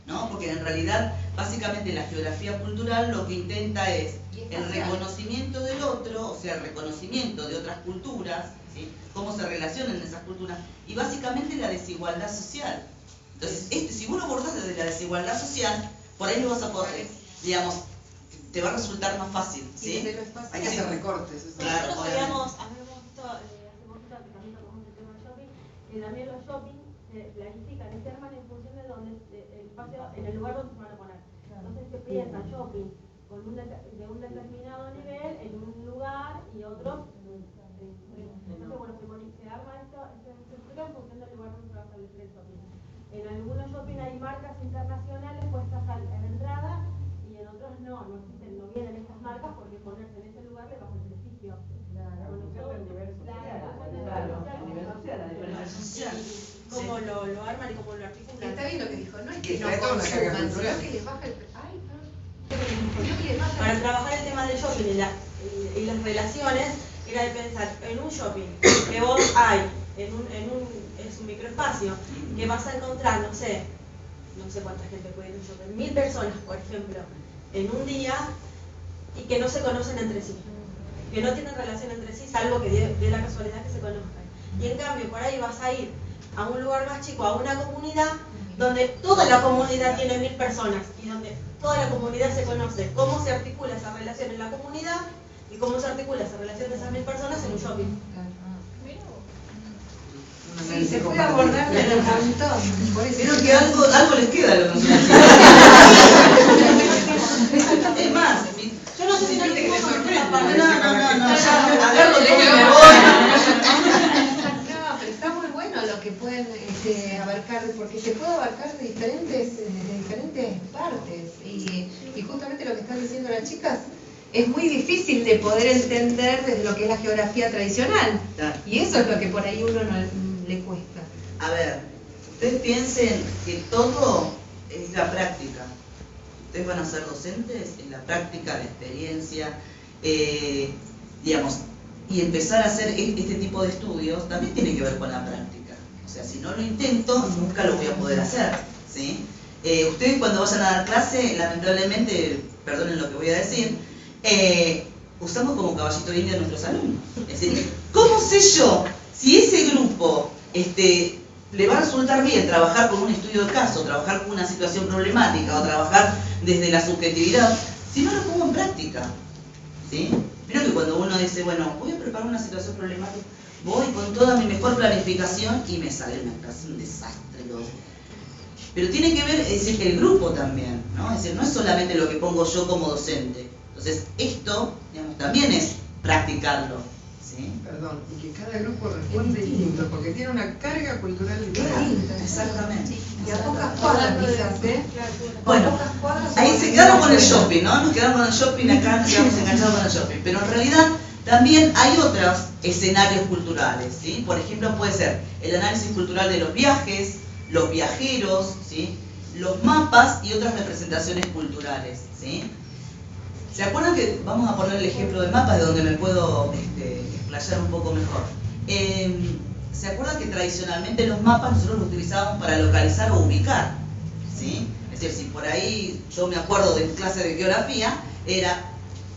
¿No? Porque en realidad, básicamente la geografía cultural lo que intenta es el reconocimiento del otro, o sea, el reconocimiento de otras culturas, ¿sí? Cómo se relacionan esas culturas, y básicamente la desigualdad social. Entonces, si vos lo abordás desde la desigualdad social, por ahí lo vas a poder, digamos, te va a resultar más fácil, ¿sí? Hay que hacer recortes. Eso. Claro, Nosotros habíamos visto, hace poquito que también tocamos el tema del shopping, que también los shopping se planifican y se arman en función de donde el espacio, en el lugar donde se van a poner. Entonces se piensa shopping de un determinado nivel en un lugar y otros entonces bueno, se arma esta estructura en función del lugar donde se va a establecer el shopping. En algunos shopping hay marcas internacionales puestas en la entrada y en otros no existen, no vienen estas marcas porque ponerse en ese lugar le baja el prestigio. Claro, a nivel social. Claro, a nivel social, la diferencia social. cómo lo arman y cómo lo articulan. Está bien lo que dijo, no es Y que no trae toda una carga consuman, sino cultural. que les baja el... Ay, no. No que les baja Para trabajar el tema del shopping y las relaciones, era de pensar en un shopping que vos hay, es un microespacio, que vas a encontrar, no sé cuánta gente puede ir a un shopping, 1000 personas, por ejemplo, en un día, y que no se conocen entre sí, que no tienen relación entre sí, salvo que de la casualidad que se conozcan. Y en cambio, por ahí vas a ir a un lugar más chico, a una comunidad, donde toda la comunidad tiene 1000 personas, y donde toda la comunidad se conoce, cómo se articula esa relación en la comunidad, y cómo se articula esa relación de esas 1000 personas en un shopping. Sí, se puede abordar desde un montón. Por eso. Creo que algo les queda a lo que nos Es más, Yo no sé si no le puedo sorprender. no, ya agarro todo y me voy. No, pero está muy bueno lo que pueden abarcar, porque se puede abarcar de diferentes partes. Y justamente lo que están diciendo las chicas, es muy difícil de poder entender desde lo que es la geografía tradicional. Claro. Y eso es lo que por ahí uno no le cuesta. A ver, ustedes piensen que todo es la práctica. Ustedes van a ser docentes, es la práctica, la experiencia, digamos, y empezar a hacer este tipo de estudios también tiene que ver con la práctica. O sea, si no lo intento, nunca lo voy a poder hacer, ¿sí? Ustedes cuando vayan a dar clase, lamentablemente, perdonen lo que voy a decir, usamos como caballito de India a nuestros alumnos. Es decir, ¿cómo sé yo si ese grupo le va a resultar bien trabajar con un estudio de caso, trabajar con una situación problemática o trabajar desde la subjetividad, si no lo pongo en práctica? ¿Sí? Creo que cuando uno dice, bueno, voy a preparar una situación problemática, voy con toda mi mejor planificación y me sale una clase un desastre. Pero tiene que ver, es decir, el grupo también, ¿no? Es decir, no es solamente lo que pongo yo como docente. Entonces, esto, digamos, también es practicarlo, ¿sí? Perdón, y que cada grupo responde distinto, porque tiene una carga cultural diferente. Exactamente. Y a pocas cuadras quizás, ¿eh? Bueno, A pocas cuadras ahí o se en quedaron una con el escuela. shopping, ¿no? Nos quedamos con el shopping acá, nos quedamos enganchados con el shopping. Pero en realidad también hay otros escenarios culturales, ¿sí? Por ejemplo, puede ser el análisis cultural de los viajes, los viajeros, ¿sí? Los mapas y otras representaciones culturales, ¿sí? ¿Se acuerdan que vamos a poner el ejemplo de mapas de donde me puedo explayar un poco mejor? ¿Se acuerdan que tradicionalmente los mapas nosotros los utilizábamos para localizar o ubicar? ¿Sí? Es decir, si por ahí yo me acuerdo de clase de geografía,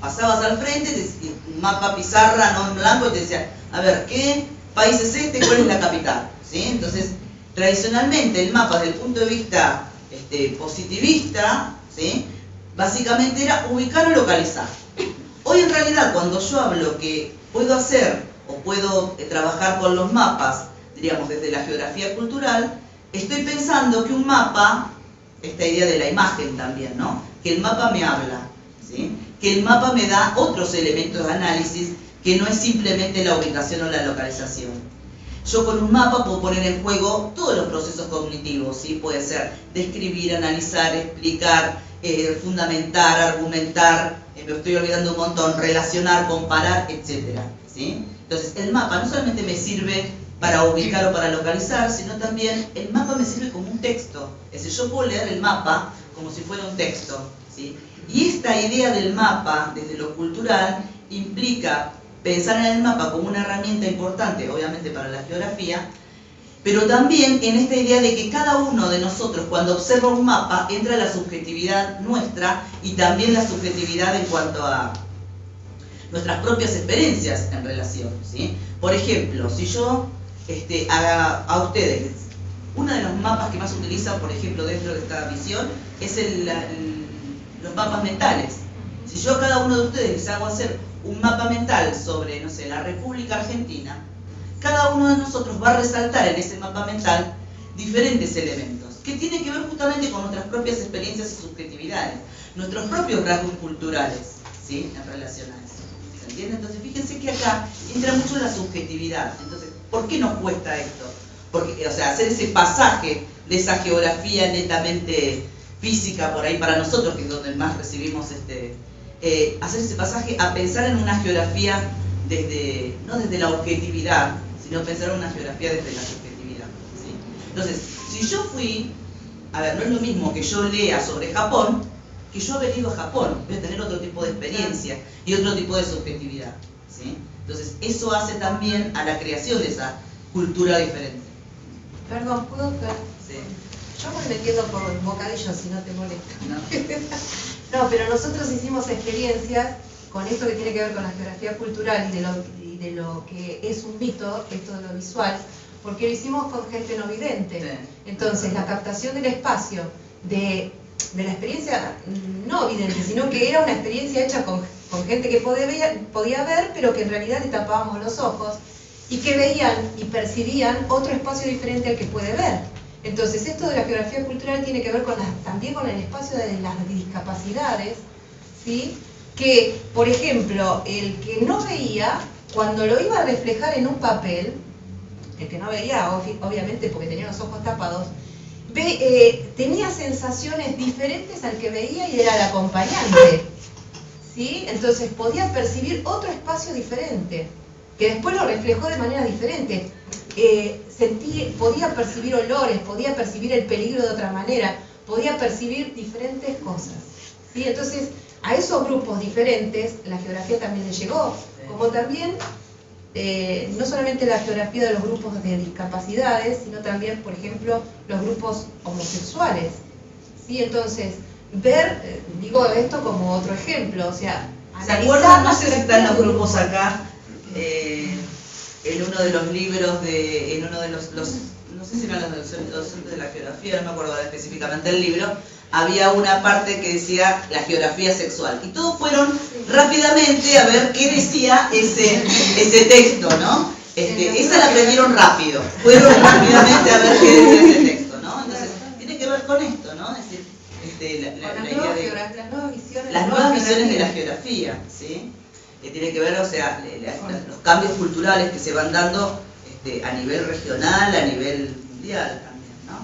pasabas al frente, un mapa pizarra, no en blanco, y te decía, a ver, ¿qué país es este? ¿Cuál es la capital? ¿Sí? Entonces, tradicionalmente el mapa desde el punto de vista positivista, ¿sí? Básicamente era ubicar o localizar. Hoy en realidad cuando yo hablo que puedo hacer o puedo trabajar con los mapas, diríamos desde la geografía cultural, estoy pensando que un mapa, esta idea de la imagen también, ¿no? Que el mapa me habla, ¿sí? Que el mapa me da otros elementos de análisis que no es simplemente la ubicación o la localización. Yo con un mapa puedo poner en juego todos los procesos cognitivos, ¿sí? Puede ser describir, analizar, explicar, fundamentar, argumentar, me estoy olvidando un montón, relacionar, comparar, etc. ¿Sí? Entonces el mapa no solamente me sirve para ubicar o para localizar, sino también el mapa me sirve como un texto. Es decir, yo puedo leer el mapa como si fuera un texto, ¿sí? Y esta idea del mapa, desde lo cultural, implica pensar en el mapa como una herramienta importante, obviamente para la geografía, pero también en esta idea de que cada uno de nosotros cuando observa un mapa entra la subjetividad nuestra y también la subjetividad en cuanto a nuestras propias experiencias en relación, ¿sí? Por ejemplo, si yo a ustedes, uno de los mapas que más utilizan, por ejemplo, dentro de esta visión, es los mapas mentales. Si yo a cada uno de ustedes les hago hacer un mapa mental sobre, no sé, la República Argentina, cada uno de nosotros va a resaltar en ese mapa mental diferentes elementos que tienen que ver justamente con nuestras propias experiencias y subjetividades, nuestros propios rasgos culturales, ¿sí? En relación a eso. ¿Se entiende? Entonces fíjense que acá entra mucho la subjetividad. Entonces, ¿por qué nos cuesta esto? Porque, o sea, hacer ese pasaje de esa geografía netamente física por ahí para nosotros, que es donde más recibimos hacer ese pasaje a pensar en una geografía no desde la objetividad, sino pensar en una geografía desde la subjetividad, ¿sí? Entonces, si yo fui, a ver, no es lo mismo que yo lea sobre Japón, que yo haber ido a Japón, voy a tener otro tipo de experiencia y otro tipo de subjetividad, ¿sí? Entonces, eso hace también a la creación de esa cultura diferente. Perdón, ¿puedo ver? Sí. Yo voy metiendo por bocadillo si no te molesta. ¿No? No, pero nosotros hicimos experiencias con esto que tiene que ver con la geografía cultural y de lo que es un mito, esto de lo visual, porque lo hicimos con gente no vidente. Sí. Entonces, la captación del espacio, de la experiencia no vidente, sino que era una experiencia hecha con gente que podía ver, pero que en realidad le tapábamos los ojos, y que veían y percibían otro espacio diferente al que puede ver. Entonces, esto de la geografía cultural tiene que ver también con el espacio de las discapacidades, ¿sí? Que, por ejemplo, el que no veía, cuando lo iba a reflejar en un papel, el que no veía, obviamente porque tenía los ojos tapados, tenía sensaciones diferentes al que veía y era el acompañante, ¿sí? Entonces podía percibir otro espacio diferente, que después lo reflejó de manera diferente. Podía percibir olores, podía percibir el peligro de otra manera, podía percibir diferentes cosas, ¿sí? Entonces, a esos grupos diferentes la geografía también le llegó, como también no solamente la geografía de los grupos de discapacidades, sino también, por ejemplo, los grupos homosexuales, ¿sí? Entonces, digo esto como otro ejemplo, o sea, ¿se acuerdan? No sé si están los grupos acá, en uno de los libros, en uno de los no sé si eran los docentes de la geografía, no me acuerdo ahora específicamente el libro, había una parte que decía la geografía sexual. Y todos fueron rápidamente a ver qué decía ese texto, ¿no? Esa la aprendieron rápido. Fueron rápidamente a ver qué decía ese texto, ¿no? Entonces, tiene que ver con esto, ¿no? Es decir, las nuevas visiones de la geografía, ¿sí? Que tiene que ver, o sea, los cambios culturales que se van dando a nivel regional, a nivel mundial también, ¿no?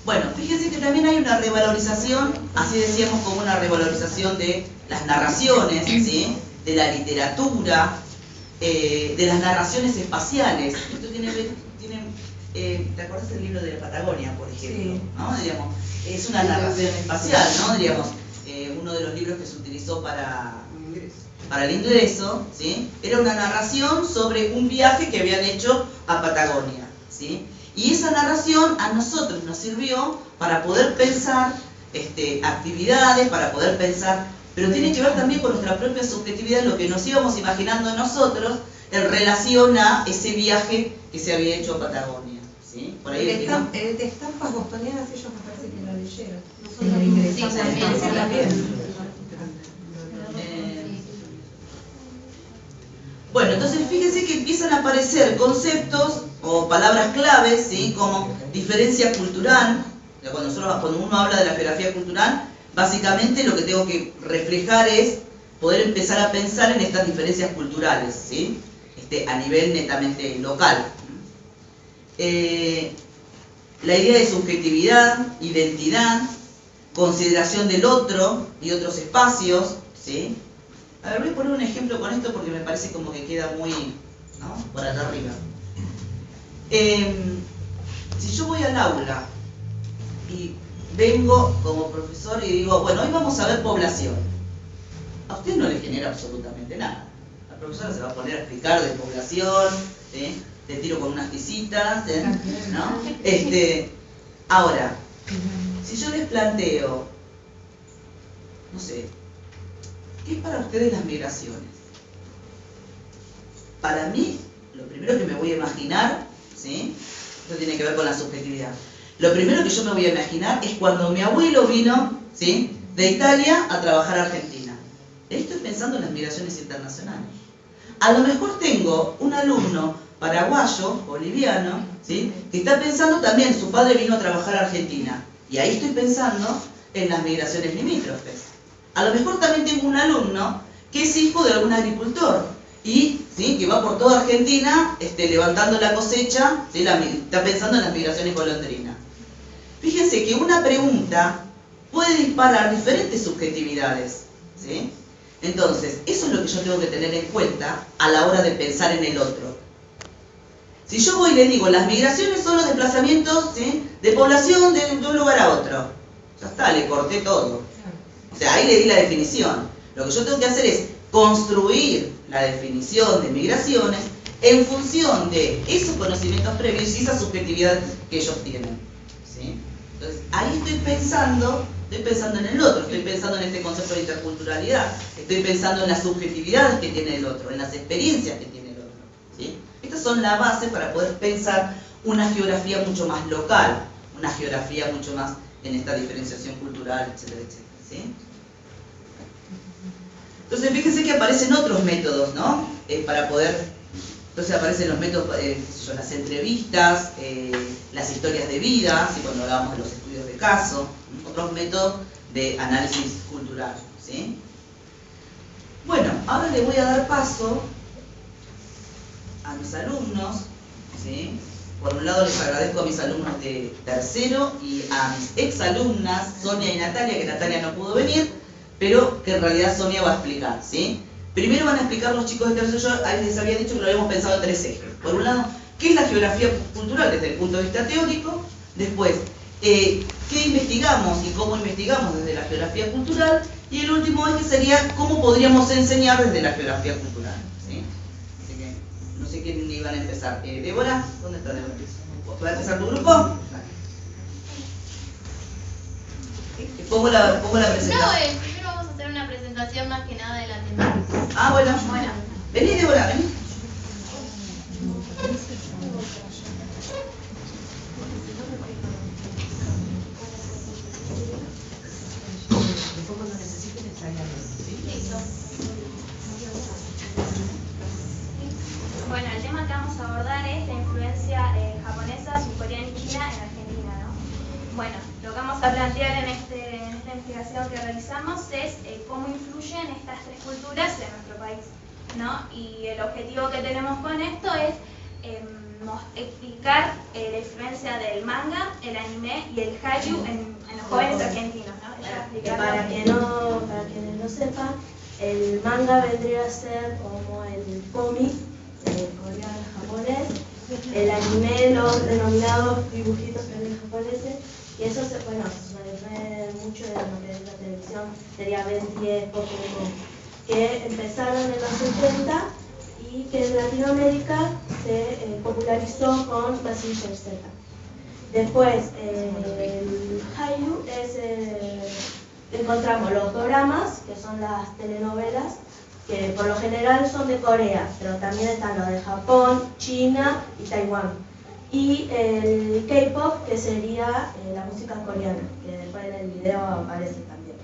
Bueno, fíjense que también hay una revalorización, así decíamos, como una revalorización de las narraciones, ¿sí? De la literatura, de las narraciones espaciales. Esto ¿te acordás del libro de la Patagonia, por ejemplo? Sí. ¿No? Diríamos, es una narración espacial, ¿no? Diríamos, uno de los libros que se utilizó para el ingreso, ¿sí? Era una narración sobre un viaje que habían hecho a Patagonia, ¿sí? Y esa narración a nosotros nos sirvió para poder pensar actividades, para poder pensar, pero tiene que ver también con nuestra propia subjetividad, lo que nos íbamos imaginando nosotros en relación a ese viaje que se había hecho a Patagonia, ¿sí? Por ahí el de estampas bostonianas, ellos me parece que lo leyeron. Sí, también. Bueno, entonces fíjense que empiezan a aparecer conceptos o palabras claves, ¿sí? Como diferencia cultural. Cuando uno habla de la geografía cultural, básicamente lo que tengo que reflejar es poder empezar a pensar en estas diferencias culturales, ¿sí? A nivel netamente local. La idea de subjetividad, identidad, consideración del otro y otros espacios, ¿sí? A ver, voy a poner un ejemplo con esto porque me parece como que queda muy, ¿no? Por acá arriba. Si yo voy al aula y vengo como profesor y digo, bueno, hoy vamos a ver población, a usted no le genera absolutamente nada. La profesora se va a poner a explicar de población, ¿sí? Te tiro con unas tisitas, ¿sí? ¿No? Ahora, si yo les planteo, no sé, ¿qué es para ustedes las migraciones? Para mí, lo primero que me voy a imaginar, ¿sí? Esto tiene que ver con la subjetividad. Lo primero que yo me voy a imaginar es cuando mi abuelo vino, ¿sí? De Italia a trabajar a Argentina. Estoy pensando en las migraciones internacionales. A lo mejor tengo un alumno paraguayo, boliviano, ¿sí? Que está pensando también, su padre vino a trabajar a Argentina. Y ahí estoy pensando en las migraciones limítrofes. A lo mejor también tengo un alumno que es hijo de algún agricultor y, ¿sí? Que va por toda Argentina levantando la cosecha, ¿sí? Está pensando en las migraciones golondrinas. Fíjense que una pregunta puede disparar diferentes subjetividades, ¿sí? Entonces, eso es lo que yo tengo que tener en cuenta a la hora de pensar en el otro. Si yo voy y le digo, las migraciones son los desplazamientos, ¿sí?, de población de un lugar a otro, ya está, le corté todo. O sea, ahí le di la definición. Lo que yo tengo que hacer es construir la definición de migraciones en función de esos conocimientos previos y esa subjetividad que ellos tienen, ¿sí? Entonces, ahí estoy pensando en el otro, estoy pensando en este concepto de interculturalidad, estoy pensando en las subjetividades que tiene el otro, en las experiencias que tiene el otro, ¿sí? Estas son la base para poder pensar una geografía mucho más local, una geografía mucho más en esta diferenciación cultural, etcétera, etcétera, ¿sí? Entonces, fíjense que aparecen otros métodos, ¿no? Para poder... Entonces aparecen los métodos, las entrevistas, las historias de vida, ¿sí?, cuando hablábamos de los estudios de caso, otros métodos de análisis cultural, ¿sí? Bueno, ahora le voy a dar paso a mis alumnos, ¿sí? Por un lado les agradezco a mis alumnos de tercero y a mis exalumnas, Sonia y Natalia, que Natalia no pudo venir, pero que en realidad Sonia va a explicar, ¿sí? Primero van a explicar los chicos de tercero, yo ahí les había dicho que lo habíamos pensado en 3 ejes. Por un lado, ¿qué es la geografía cultural desde el punto de vista teórico? Después, ¿qué investigamos y cómo investigamos desde la geografía cultural? Y el último eje sería cómo podríamos enseñar desde la geografía cultural, ¿sí? Así que, no sé quién iban a empezar. Débora, ¿dónde está Débora? ¿Va a empezar tu grupo? Pongo la presentación. No, primero vamos a hacer una presentación más que nada de la temática. Ah, bueno. Vení, Débora, vení. Bueno, el tema que vamos a abordar es la influencia japonesa, surcoreana y china en Argentina, ¿no? Bueno, lo que vamos a plantear en esta investigación que realizamos es cómo influyen estas 3 culturas en nuestro país, ¿no? Y el objetivo que tenemos con esto es explicar la influencia del manga, el anime y el haiku en los jóvenes argentinos, ¿no? Para quienes no sepan, el manga vendría a ser como el cómic coreano japonés, el anime los denominados dibujitos japoneses, y eso se ve mucho en lo que es la televisión, sería Ben 10, Pokémon, que empezaron en los 70 y que en Latinoamérica se popularizó con Mazinger Z. Después, el haiku encontramos los programas, que son las telenovelas, que por lo general son de Corea, pero también están los de Japón, China y Taiwán. Y el K-pop, que sería la música coreana, que después en el video aparece también.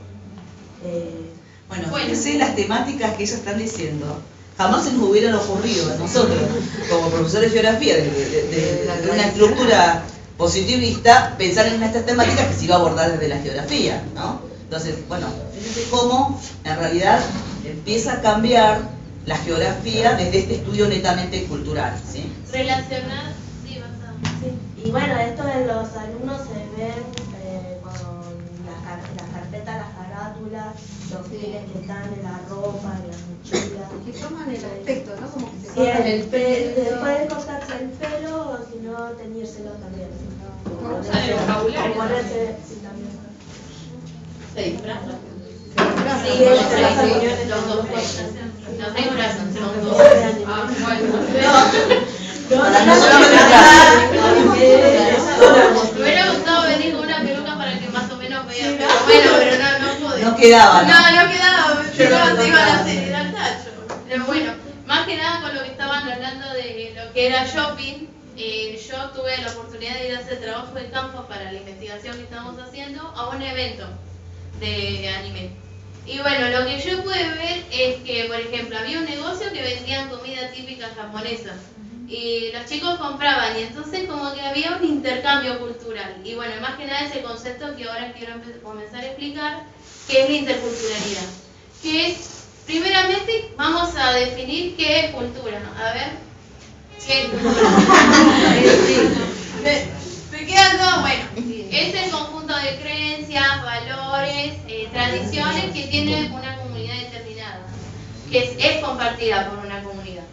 Bueno, fíjense las temáticas que ellos están diciendo. Jamás se nos hubieran ocurrido a nosotros, como profesores de geografía, de una estructura positivista, pensar en estas temáticas que se iba a abordar desde la geografía, ¿no? Entonces, bueno, fíjense cómo en realidad empieza a cambiar la geografía desde este estudio netamente cultural, ¿sí? Relacionar, sí, basado. Sí. Y bueno, esto en los alumnos se ven con las carpetas, las carátulas, los fines que están en la ropa, en las mochilas. Que toman el aspecto, ¿no? Como que se Sí, cortan el pelo. pueden cortarse el pelo o si no teñírselo también. Usar el vocabulario. O ponerse, sí, también. ¿Se disfrazan? Sí, los dos disfrazan, son dos. Ah, bueno. Me hubiera gustado venir con una peluca para que más o menos vea, pero bueno, pero no pude. No quedaba, ¿no? No quedaba, pero se iban a seguir al tacho. Pero bueno, más que nada con lo que estaban hablando de lo que era shopping, yo tuve la oportunidad de ir a hacer trabajo de campo para la investigación que estamos haciendo a un evento de anime. Y bueno, lo que yo pude ver es que, por ejemplo, había un negocio que vendían comida típica japonesa. Y los chicos compraban y entonces como que había un intercambio cultural. Y bueno, más que nada ese concepto que ahora quiero comenzar a explicar, que es la interculturalidad. Que es, primeramente, vamos a definir qué es cultura. A ver, ¿qué es cultura? ¿Me quedan todos? Bueno, es el conjunto de creencias, valores, tradiciones que tiene una comunidad determinada, que es compartida por una comunidad.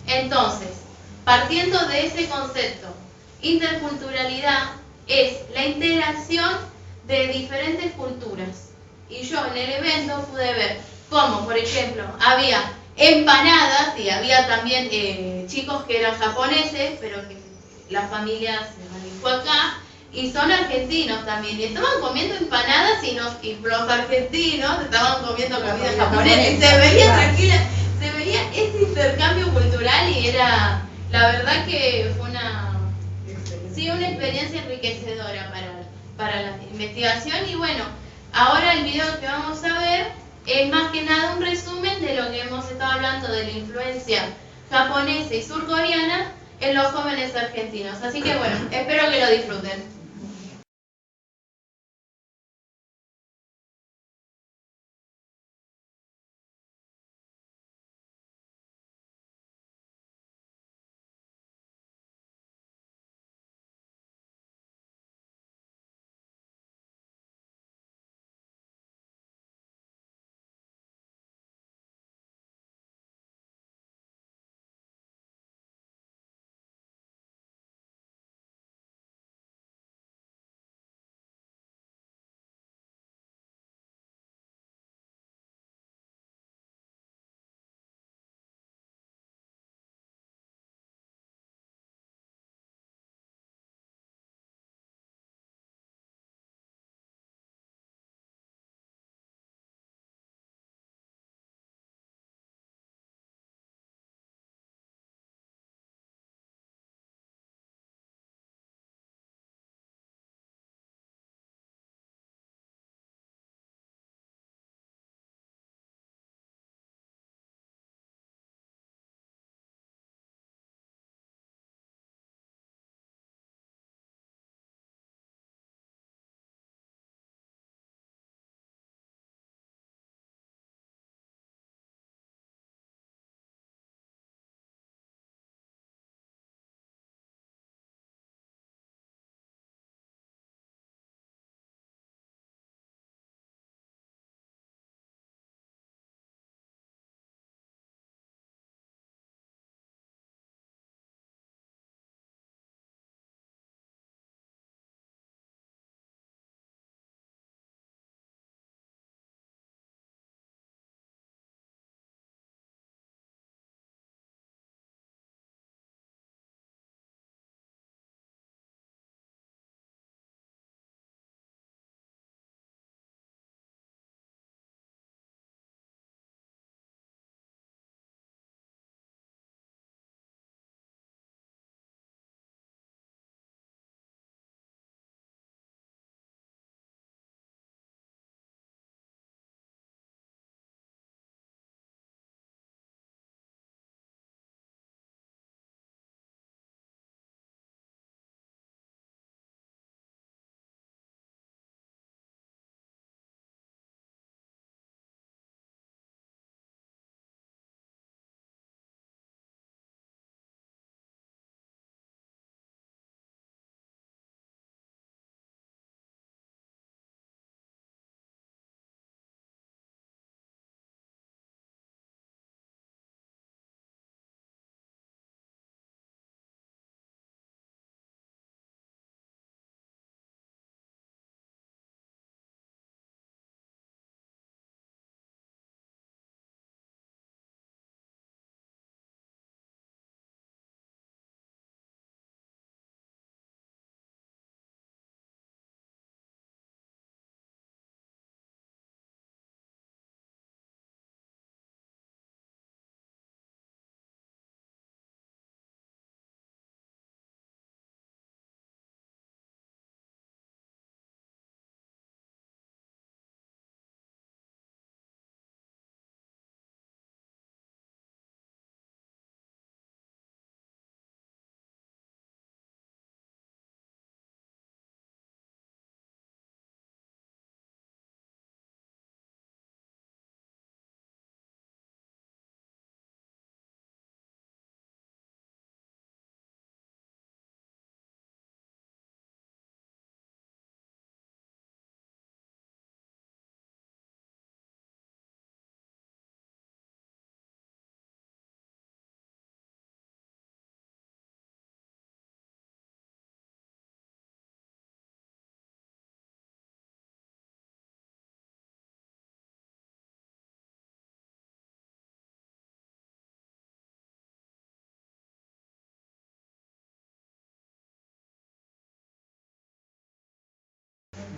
Entonces, partiendo de ese concepto, interculturalidad es la integración de diferentes culturas. Y yo en el evento pude ver cómo, por ejemplo, había empanadas y había también chicos que eran japoneses, pero que la familia se radicó acá, y son argentinos también, y estaban comiendo empanadas y los argentinos estaban comiendo comida japonesa, y se veía tranquila, se veía ese intercambio cultural y era, la verdad que fue una experiencia enriquecedora para la investigación. Y bueno, ahora el video que vamos a ver es más que nada un resumen de lo que hemos estado hablando de la influencia japonesa y surcoreana en los jóvenes argentinos. Así que bueno, espero que lo disfruten.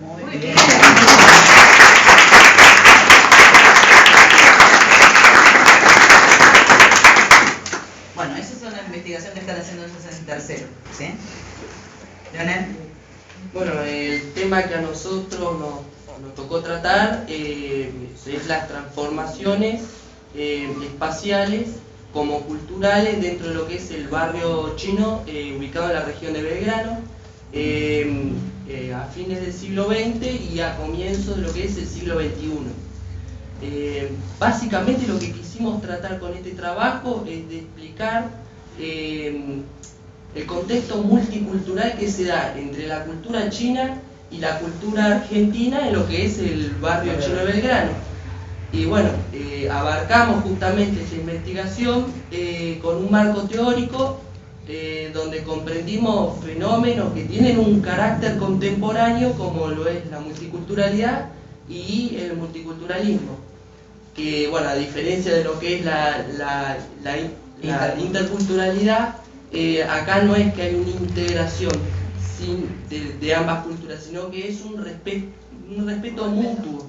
Muy bien. Bueno, esa es una investigación que están haciendo ellos en el tercero, ¿sí? ¿Leonel? Bueno, el tema que a nosotros nos tocó tratar es las transformaciones espaciales como culturales dentro de lo que es el barrio chino ubicado en la región de Belgrano a fines del siglo XX y a comienzos de lo que es el siglo XXI. Básicamente lo que quisimos tratar con este trabajo es de explicar el contexto multicultural que se da entre la cultura china y la cultura argentina en lo que es el barrio chino de Belgrano. Y bueno, abarcamos justamente esta investigación con un marco teórico donde comprendimos fenómenos que tienen un carácter contemporáneo como lo es la multiculturalidad y el multiculturalismo. Que bueno, a diferencia de lo que es la interculturalidad, acá no es que hay una integración de ambas culturas, sino que es un respeto mutuo,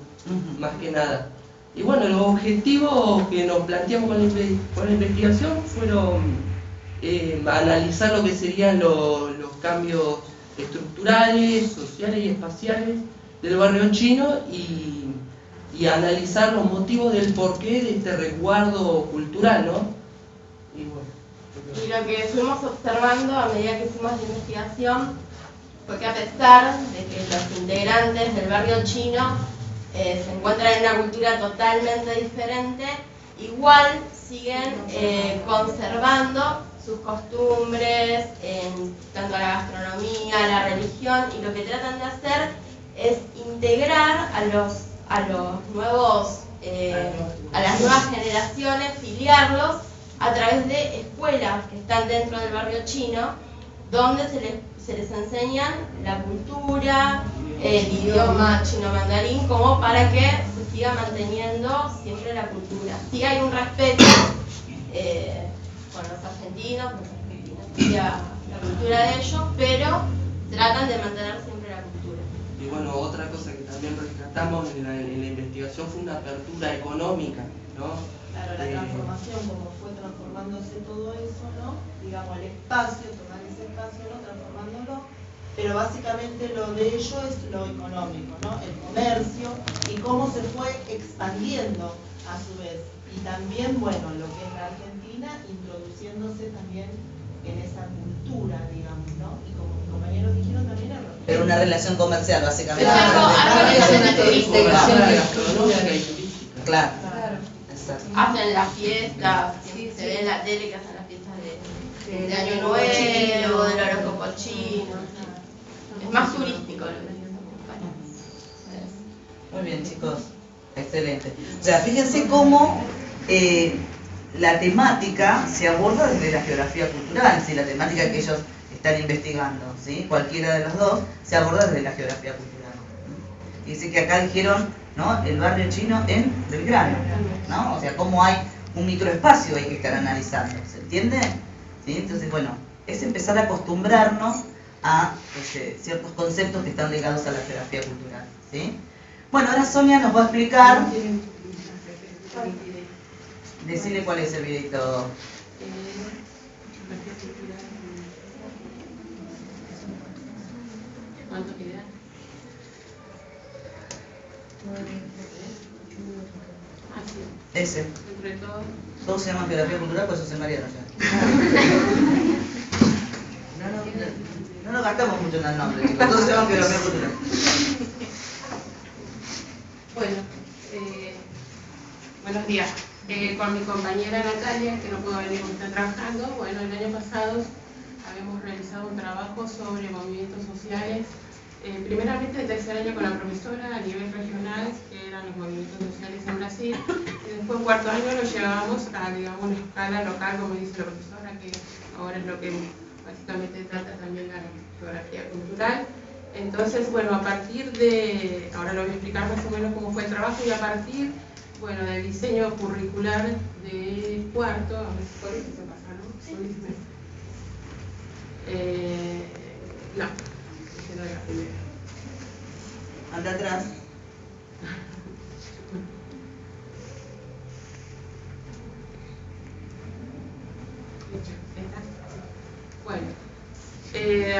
más que nada. Y bueno, los objetivos que nos planteamos con la investigación fueron analizar lo que serían los cambios estructurales, sociales y espaciales del barrio chino y analizar los motivos del porqué de este resguardo cultural, ¿no? Y lo que fuimos observando a medida que hicimos la investigación fue que a pesar de que los integrantes del barrio chino se encuentran en una cultura totalmente diferente, igual siguen conservando sus costumbres, en tanto la gastronomía, la religión, y lo que tratan de hacer es integrar a las nuevas generaciones, filiarlos a través de escuelas que están dentro del barrio chino, donde se les enseñan la cultura, el idioma chino mandarín, como para que se siga manteniendo siempre la cultura. Sí hay un respeto con los argentinos y la cultura de ellos, pero tratan de mantener siempre la cultura. Y bueno, otra cosa que también rescatamos en la investigación fue una apertura económica, ¿no? Claro, la transformación, como fue transformándose todo eso, ¿no? Digamos, el espacio, tomar ese espacio, ¿no? Transformándolo, pero básicamente lo de ello es lo económico, ¿no? El comercio y cómo se fue expandiendo a su vez. Y también, bueno, lo que es la Argentina, introduciéndose también en esa cultura, digamos, ¿no? Y como mis compañeros dijeron también el respeto. Pero una relación comercial, básicamente. Claro. Hacen las fiestas, se ve en la tele que hacen las fiestas de Año Nuevo, del horóscopo chino. Es más turístico lo que hacen. Muy bien, chicos. Excelente. O sea, fíjense cómo la temática se aborda desde la geografía cultural, ¿sí? La temática que ellos están investigando, ¿sí? Cualquiera de los dos se aborda desde la geografía cultural. Dice que acá dijeron, ¿no? El barrio chino en Belgrano, ¿no? O sea, cómo hay un microespacio ahí que están analizando, ¿se entiende? ¿Sí? Entonces, bueno, es empezar a acostumbrarnos a ciertos conceptos que están ligados a la geografía cultural, ¿sí? Bueno, ahora Sonia nos va a explicar. Decirle cuál es el videito. ¿Cuánto queda? Ese. Entre todos. Todos se llaman geografía cultural, por eso se marearon ya. No nos gastamos mucho en el nombre, chicos. Todos se llaman geografía cultural. Bueno, buenos días. Con mi compañera Natalia, que no pudo venir porque está trabajando, bueno, el año pasado habíamos realizado un trabajo sobre movimientos sociales, primeramente el tercer año con la profesora a nivel regional, que eran los movimientos sociales en Brasil, y después cuarto año lo llevábamos a, digamos, una escala local, como dice la profesora, que ahora es lo que básicamente trata también la geografía cultural. Entonces, bueno, a partir de, ahora lo voy a explicar más o menos cómo fue el trabajo, y a partir, bueno, del diseño curricular de cuarto, a ver si por eso se pasa, ¿no? Sí. No, ese no era primero. anda atrás. Bueno,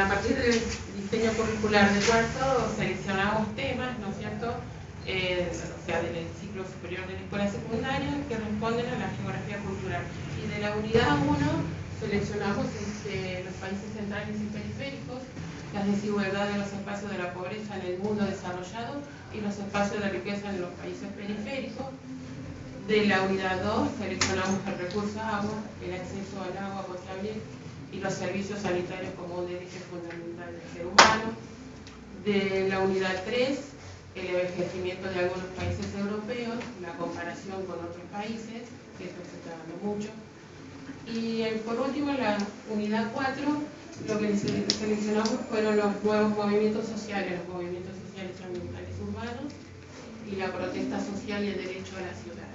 a partir del diseño curricular de cuarto seleccionamos temas, ¿no es cierto?, o sea, del ciclo superior de la escuela secundaria, que responden a la geografía cultural. Y de la unidad 1 seleccionamos los países centrales y periféricos, las desigualdades de los espacios de la pobreza en el mundo desarrollado y los espacios de riqueza en los países periféricos. De la unidad 2 seleccionamos el recurso agua, el acceso al agua potable y los servicios sanitarios como un derecho fundamental del ser humano. De la unidad 3, el envejecimiento de algunos países europeos, la comparación con otros países, que eso se está dando mucho. Y por último, en la unidad 4, lo que seleccionamos fueron los nuevos movimientos sociales ambientales urbanos y la protesta social y el derecho a la ciudad.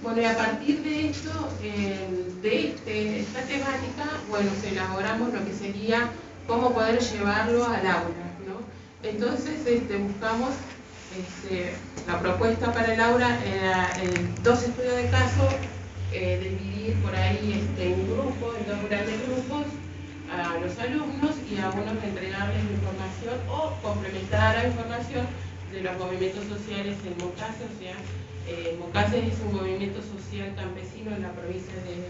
Bueno, y a partir de esto, de esta temática, bueno, elaboramos lo que sería cómo poder llevarlo al aula, ¿no? Entonces, buscamos la propuesta para el aula era dos estudios de caso, dividir por ahí en grupos, en dos grandes grupos, a los alumnos y a unos entregarles información o complementar la información de los movimientos sociales en Mocase, o sea, Mocase es un movimiento social campesino en la provincia de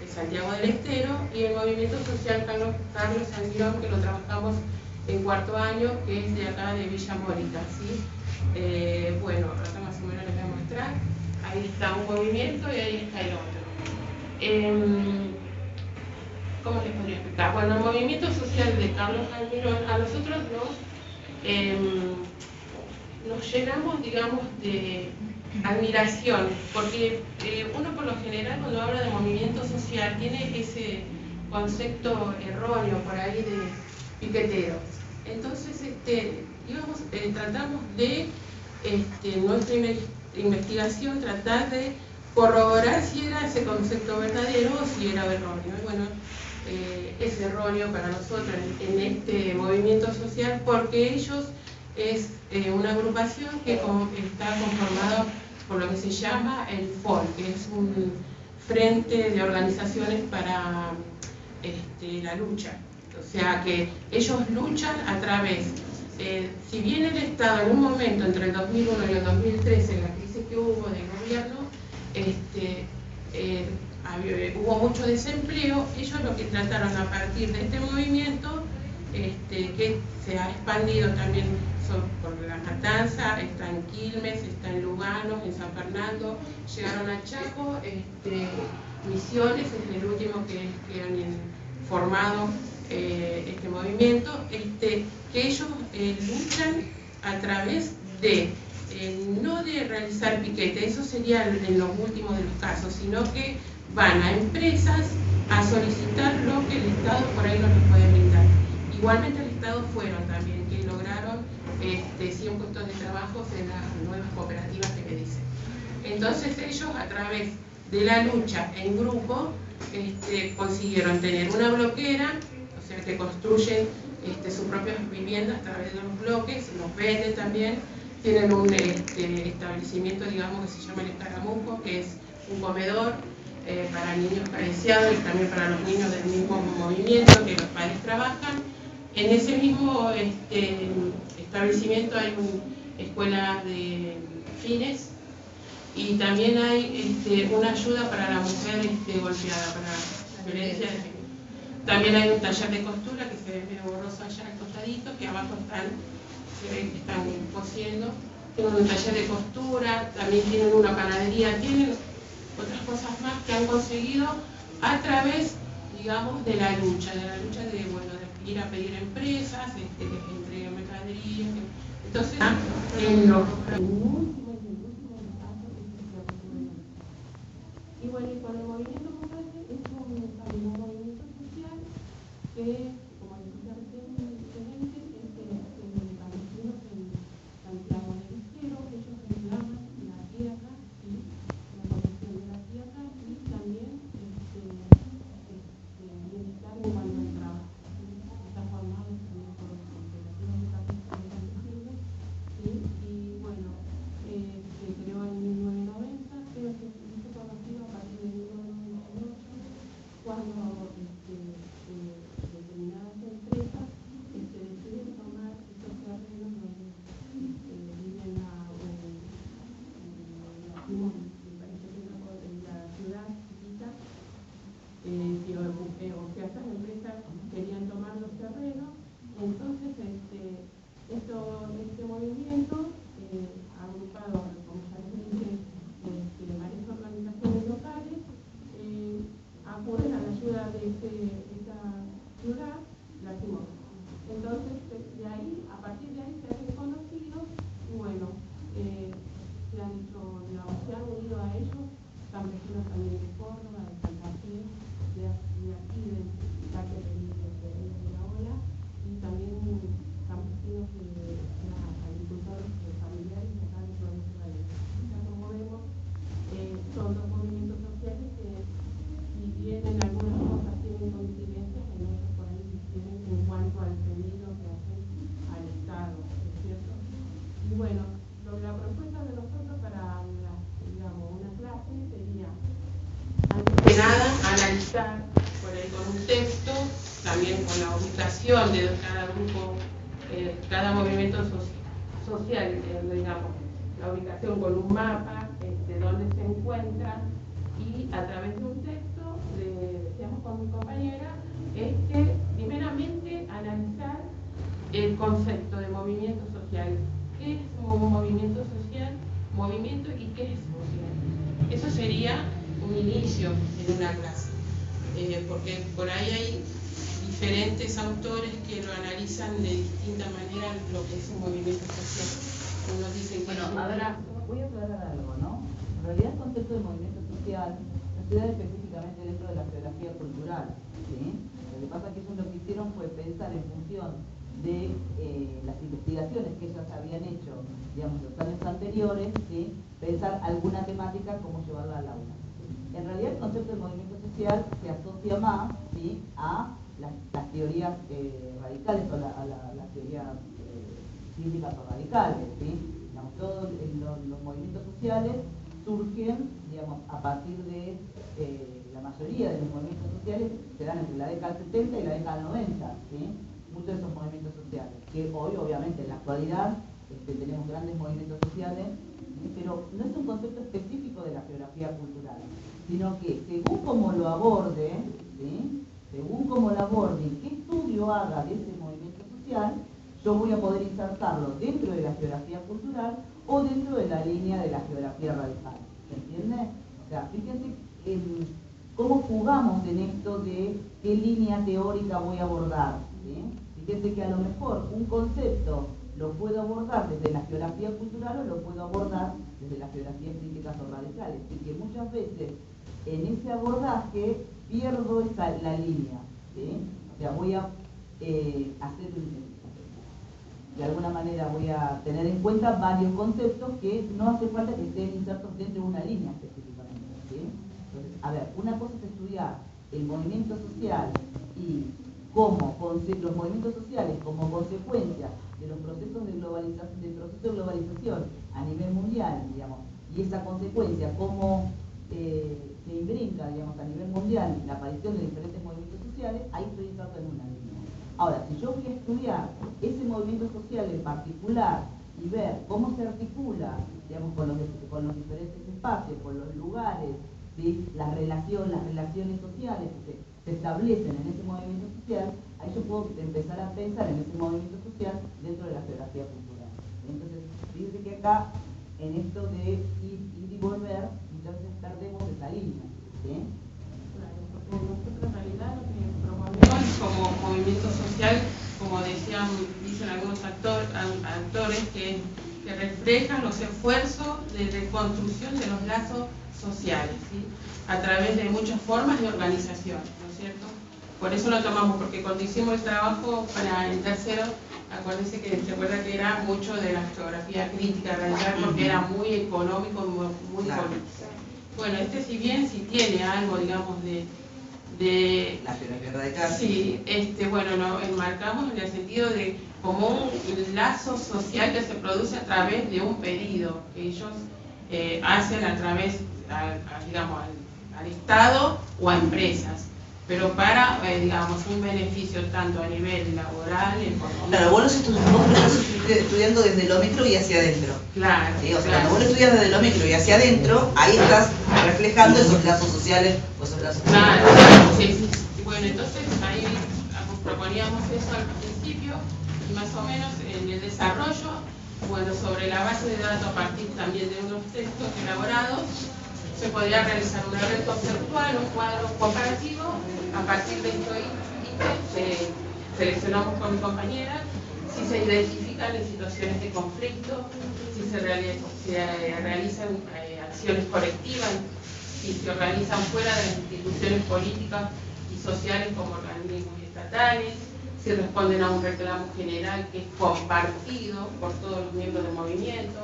Santiago del Estero, y el movimiento social Carlos Sanguirón, que lo trabajamos en cuarto año, que es de acá de Villa Mónica, ¿sí? Bueno, acá más o menos les voy a mostrar. Ahí está un movimiento y ahí está el otro. ¿Cómo les podría explicar? Bueno, el movimiento social de Carlos Almirón, a nosotros nos llenamos, digamos, de admiración, porque uno por lo general cuando habla de movimiento social tiene ese concepto erróneo por ahí de piqueteros. Entonces, tratamos de nuestra investigación, tratar de corroborar si era ese concepto verdadero o si era erróneo. Y bueno, es erróneo para nosotros en este movimiento social, porque ellos es una agrupación que está conformada por lo que se llama el FOL, que es un frente de organizaciones para la lucha. O sea que ellos luchan a través, si bien el Estado en un momento entre el 2001 y el 2013, en la crisis que hubo del gobierno, hubo mucho desempleo, ellos lo que trataron a partir de este movimiento, que se ha expandido también por La Matanza, está en Quilmes, está en Lugano, en San Fernando, llegaron a Chaco, Misiones es el último que han formado este movimiento, que ellos luchan a través de, no de realizar piquete, eso sería en los últimos de los casos, sino que van a empresas a solicitar lo que el Estado por ahí no les puede brindar. Igualmente el Estado fueron también, que lograron 100 puestos de trabajo en las nuevas cooperativas que me dicen. Entonces ellos a través de la lucha en grupo consiguieron tener una bloquera, o sea que construyen sus propias viviendas a través de los bloques, los venden también, tienen un establecimiento, digamos, que se llama el Escaramujo, que es un comedor para niños carenciados y también para los niños del mismo movimiento que los padres trabajan. En ese mismo establecimiento hay escuelas de fines y también hay una ayuda para la mujer golpeada, para la violencia de género. También hay un taller de costura que se ve medio borroso allá al costadito, que abajo se ve que están cosiendo. Tienen un taller de costura, también tienen una panadería, tienen otras cosas más que han conseguido a través, digamos, de la lucha de ir a pedir a empresas, que les entreguen mercadería. Entonces, en los últimos casos, y bueno, y con el movimiento Mocase es un movimiento social que, como les dije recién, es diferente, es de campesinos en Santiago del Estero. Ellos reclaman la tierra y la protección de la tierra y también bienestar en cuanto al trabajo. Está formado también por los cooperativos de campesinos y ubicación de cada grupo, cada movimiento social, digamos, la ubicación con un mapa, dónde se encuentra, y a través de un texto, decíamos con mi compañera, es que primeramente analizar el concepto de movimiento social. ¿Qué es un movimiento social? Movimiento y qué es social. Eso sería un inicio en una clase, porque por ahí hay diferentes autores que lo analizan de distinta manera lo que es un movimiento social. Unos dicen que bueno, a ver, voy a aclarar algo, ¿no? En realidad el concepto de movimiento social no se da específicamente dentro de la geografía cultural, ¿sí? Lo que pasa es que ellos lo que hicieron fue pensar en función de las investigaciones que ellos habían hecho, digamos, los años anteriores, ¿sí? Pensar alguna temática, cómo llevarla al aula. En realidad el concepto de movimiento social se asocia más, ¿sí? A las teorías radicales o a las teorías críticas o radicales, ¿sí? Digamos, todos los movimientos sociales surgen, digamos, a partir de la mayoría de los movimientos sociales se dan entre la década del 70 y la década del 90, ¿sí? Muchos de esos movimientos sociales, que hoy obviamente en la actualidad tenemos grandes movimientos sociales, ¿sí? Pero no es un concepto específico de la geografía cultural, sino que según como lo aborde, ¿sí? Según como lo aborde y qué estudio haga de ese movimiento social, yo voy a poder insertarlo dentro de la geografía cultural o dentro de la línea de la geografía radical. ¿Se entiende? O sea, fíjense cómo jugamos en esto de qué línea teórica voy a abordar, ¿sí? Fíjense que a lo mejor un concepto lo puedo abordar desde la geografía cultural o lo puedo abordar desde las geografías críticas o radicales. Y que muchas veces en ese abordaje pierdo la línea, ¿sí? O sea, voy a hacer de alguna manera voy a tener en cuenta varios conceptos que no hace falta que estén insertos dentro de una línea específicamente, ¿sí? Entonces, a ver, una cosa es estudiar el movimiento social y los movimientos sociales como consecuencia de los procesos de globalización a nivel mundial, digamos, y esa consecuencia cómo se imbrica, digamos, a nivel mundial la aparición de diferentes movimientos sociales, ahí estoy inserto en una línea. Ahora, si yo voy a estudiar ese movimiento social en particular y ver cómo se articula, digamos, con los diferentes espacios, con los lugares, ¿sí? Las relaciones sociales que se establecen en ese movimiento social, ahí yo puedo empezar a pensar en ese movimiento social dentro de la geografía cultural. Entonces, fíjense que acá, en esto de ir y volver, muchas veces perdemos esa línea, ¿sí? Nosotros en realidad lo que promovemos como movimiento social, como dicen algunos autores que reflejan los esfuerzos de reconstrucción de los lazos sociales, ¿sí? A través de muchas formas de organización, ¿no es cierto? Por eso lo tomamos, porque cuando hicimos el trabajo para el tercero, acuérdense que se acuerda que era mucho de la geografía crítica radical, porque era muy económico, muy político. Bueno, si bien sí tiene algo, digamos, de la geografía radical. Sí, bueno, lo enmarcamos en el sentido de como un lazo social que se produce a través de un pedido que ellos hacen a través, digamos, al Estado o a empresas, pero para, digamos, un beneficio tanto a nivel laboral, económico. Claro, vos lo estás estudiando desde lo micro y hacia adentro. Claro. ¿Sí? O sea, cuando vos lo estudias desde lo micro y hacia adentro, ahí estás reflejando esos lazos sociales o esos lazos claro, sí. Bueno, entonces ahí proponíamos eso al principio y más o menos en el desarrollo, bueno, sobre la base de datos a partir también de unos textos elaborados, se podría realizar una red conceptual, un cuadro comparativo, a partir de esto seleccionamos con mi compañera si se identifican en situaciones de conflicto, si se realizan acciones colectivas, si se organizan fuera de las instituciones políticas y sociales como organismos estatales, si responden a un reclamo general que es compartido por todos los miembros del movimiento,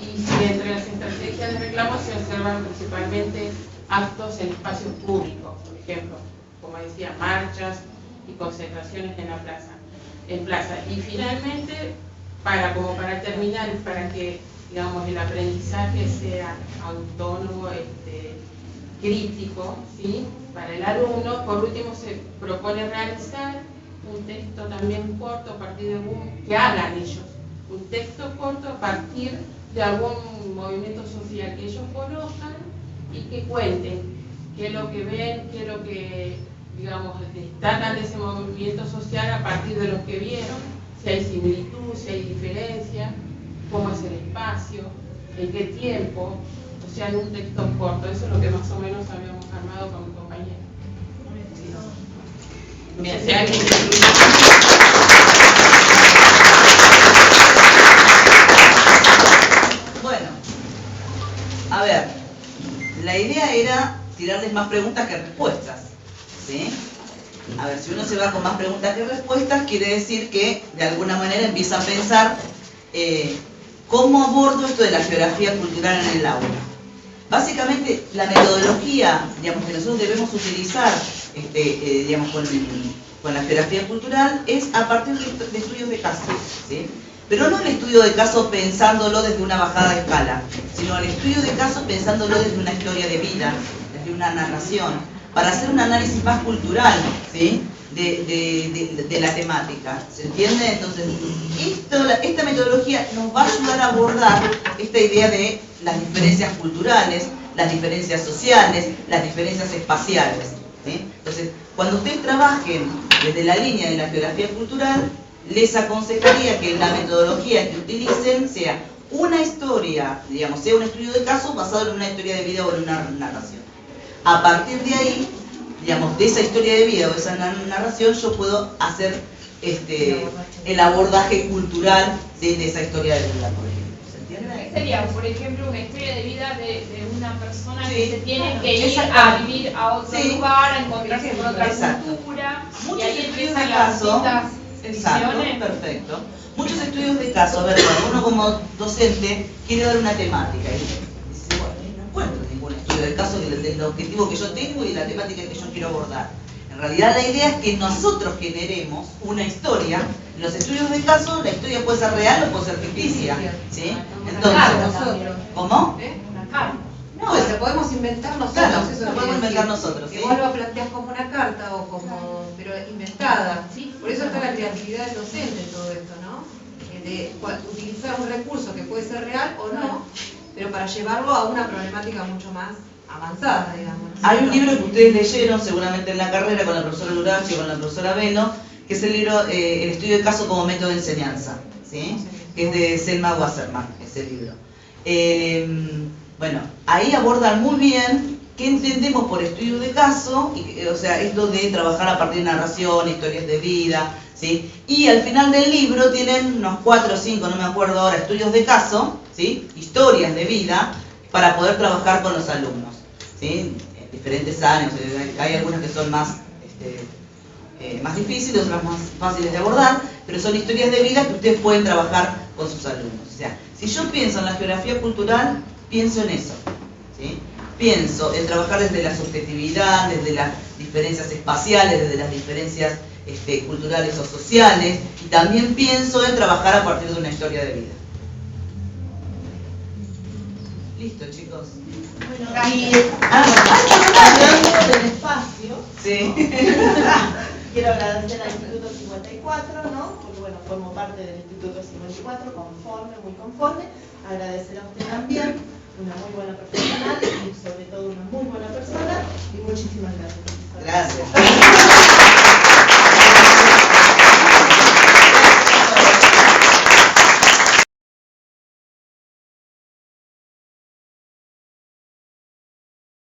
y si entre las estrategias de reclamo se observan principalmente actos en espacios públicos, por ejemplo, como decía, marchas y concentraciones en plaza. Y finalmente, para terminar, para que, digamos, el aprendizaje sea autónomo, crítico, ¿sí? Para el alumno, por último se propone realizar un texto también corto a partir de que hagan ellos, un texto corto a partir de algún movimiento social que ellos conozcan y que cuenten qué es lo que ven, qué es lo que, digamos, destacan de ese movimiento social a partir de lo que vieron, si hay similitud, si hay diferencia, cómo es el espacio, en qué tiempo, o sea, en un texto corto. Eso es lo que más o menos habíamos armado con mi compañera. Bueno, a ver, la idea era tirarles más preguntas que respuestas, ¿sí? A ver, si uno se va con más preguntas que respuestas, quiere decir que de alguna manera empieza a pensar cómo abordo esto de la geografía cultural en el aula. Básicamente, la metodología, digamos, que nosotros debemos utilizar, digamos, con la geografía cultural es a partir de estudios de caso, ¿sí? Pero no el estudio de caso pensándolo desde una bajada de escala, sino el estudio de caso pensándolo desde una historia de vida, desde una narración, para hacer un análisis más cultural, ¿sí? de la temática. ¿Se entiende? Entonces, esta metodología nos va a ayudar a abordar esta idea de las diferencias culturales, las diferencias sociales, las diferencias espaciales, ¿sí? Entonces, cuando ustedes trabajen desde la línea de la geografía cultural, les aconsejaría que la metodología que utilicen sea una historia, digamos, sea un estudio de caso basado en una historia de vida o en una narración. A partir de ahí, digamos, de esa historia de vida o de esa narración, yo puedo hacer el abordaje cultural de esa historia de vida, por ejemplo. ¿Se entiende? Sería, por ejemplo, una historia de vida de una persona Sí, que se tiene que ir exacto. a vivir a otro Sí, lugar, a encontrarse con otra exacto. cultura, y Muchos ahí estudios empiezan de las caso. distintas Exacto, visiones. perfecto. Muchos estudios de caso, a ver, cuando uno como docente quiere dar una temática y dice, bueno, no encuentro ningún estudio de caso del objetivo que yo tengo y la temática que yo quiero abordar. En realidad la idea es que nosotros generemos una historia. En los estudios de caso la historia puede ser real o puede ser ficticia, ¿sí? Entonces, ¿cómo? Una carta. No, Pues la podemos inventar nosotros. Claro, eso la quiere podemos inventar decir. nosotros, Que ¿sí? vos lo planteás como una carta o como, pero inventada. Por eso está la creatividad del docente en todo esto, ¿no? De utilizar un recurso que puede ser real o no, pero para llevarlo a una problemática mucho más avanzada, digamos. Hay un libro que ustedes leyeron seguramente en la carrera con la profesora Lurachi y con la profesora Velo, que es el libro El estudio de caso como método de enseñanza, ¿sí? Que es de Selma Wasserman, ese libro. Bueno, ahí abordan muy bien qué entendemos por estudio de caso, o sea, esto de trabajar a partir de narración, historias de vida, ¿sí? Y al final del libro tienen unos 4 o 5, no me acuerdo ahora, estudios de caso, ¿sí? Historias de vida, para poder trabajar con los alumnos, ¿sí? En diferentes años, hay algunas que son más difíciles, otras más fáciles de abordar, pero son historias de vida que ustedes pueden trabajar con sus alumnos. O sea, si yo pienso en la geografía cultural, pienso en eso, ¿sí? Pienso en trabajar desde la subjetividad, desde las diferencias espaciales, desde las diferencias culturales o sociales, y también pienso en trabajar a partir de una historia de vida. Listo, chicos. Bueno, hablando del espacio, sí. quiero agradecer al Instituto 54, ¿no? Porque bueno, formo parte del Instituto 54, muy conforme. Agradecer a usted también, una muy buena profesional y sobre todo una muy buena persona. Y muchísimas gracias. Gracias.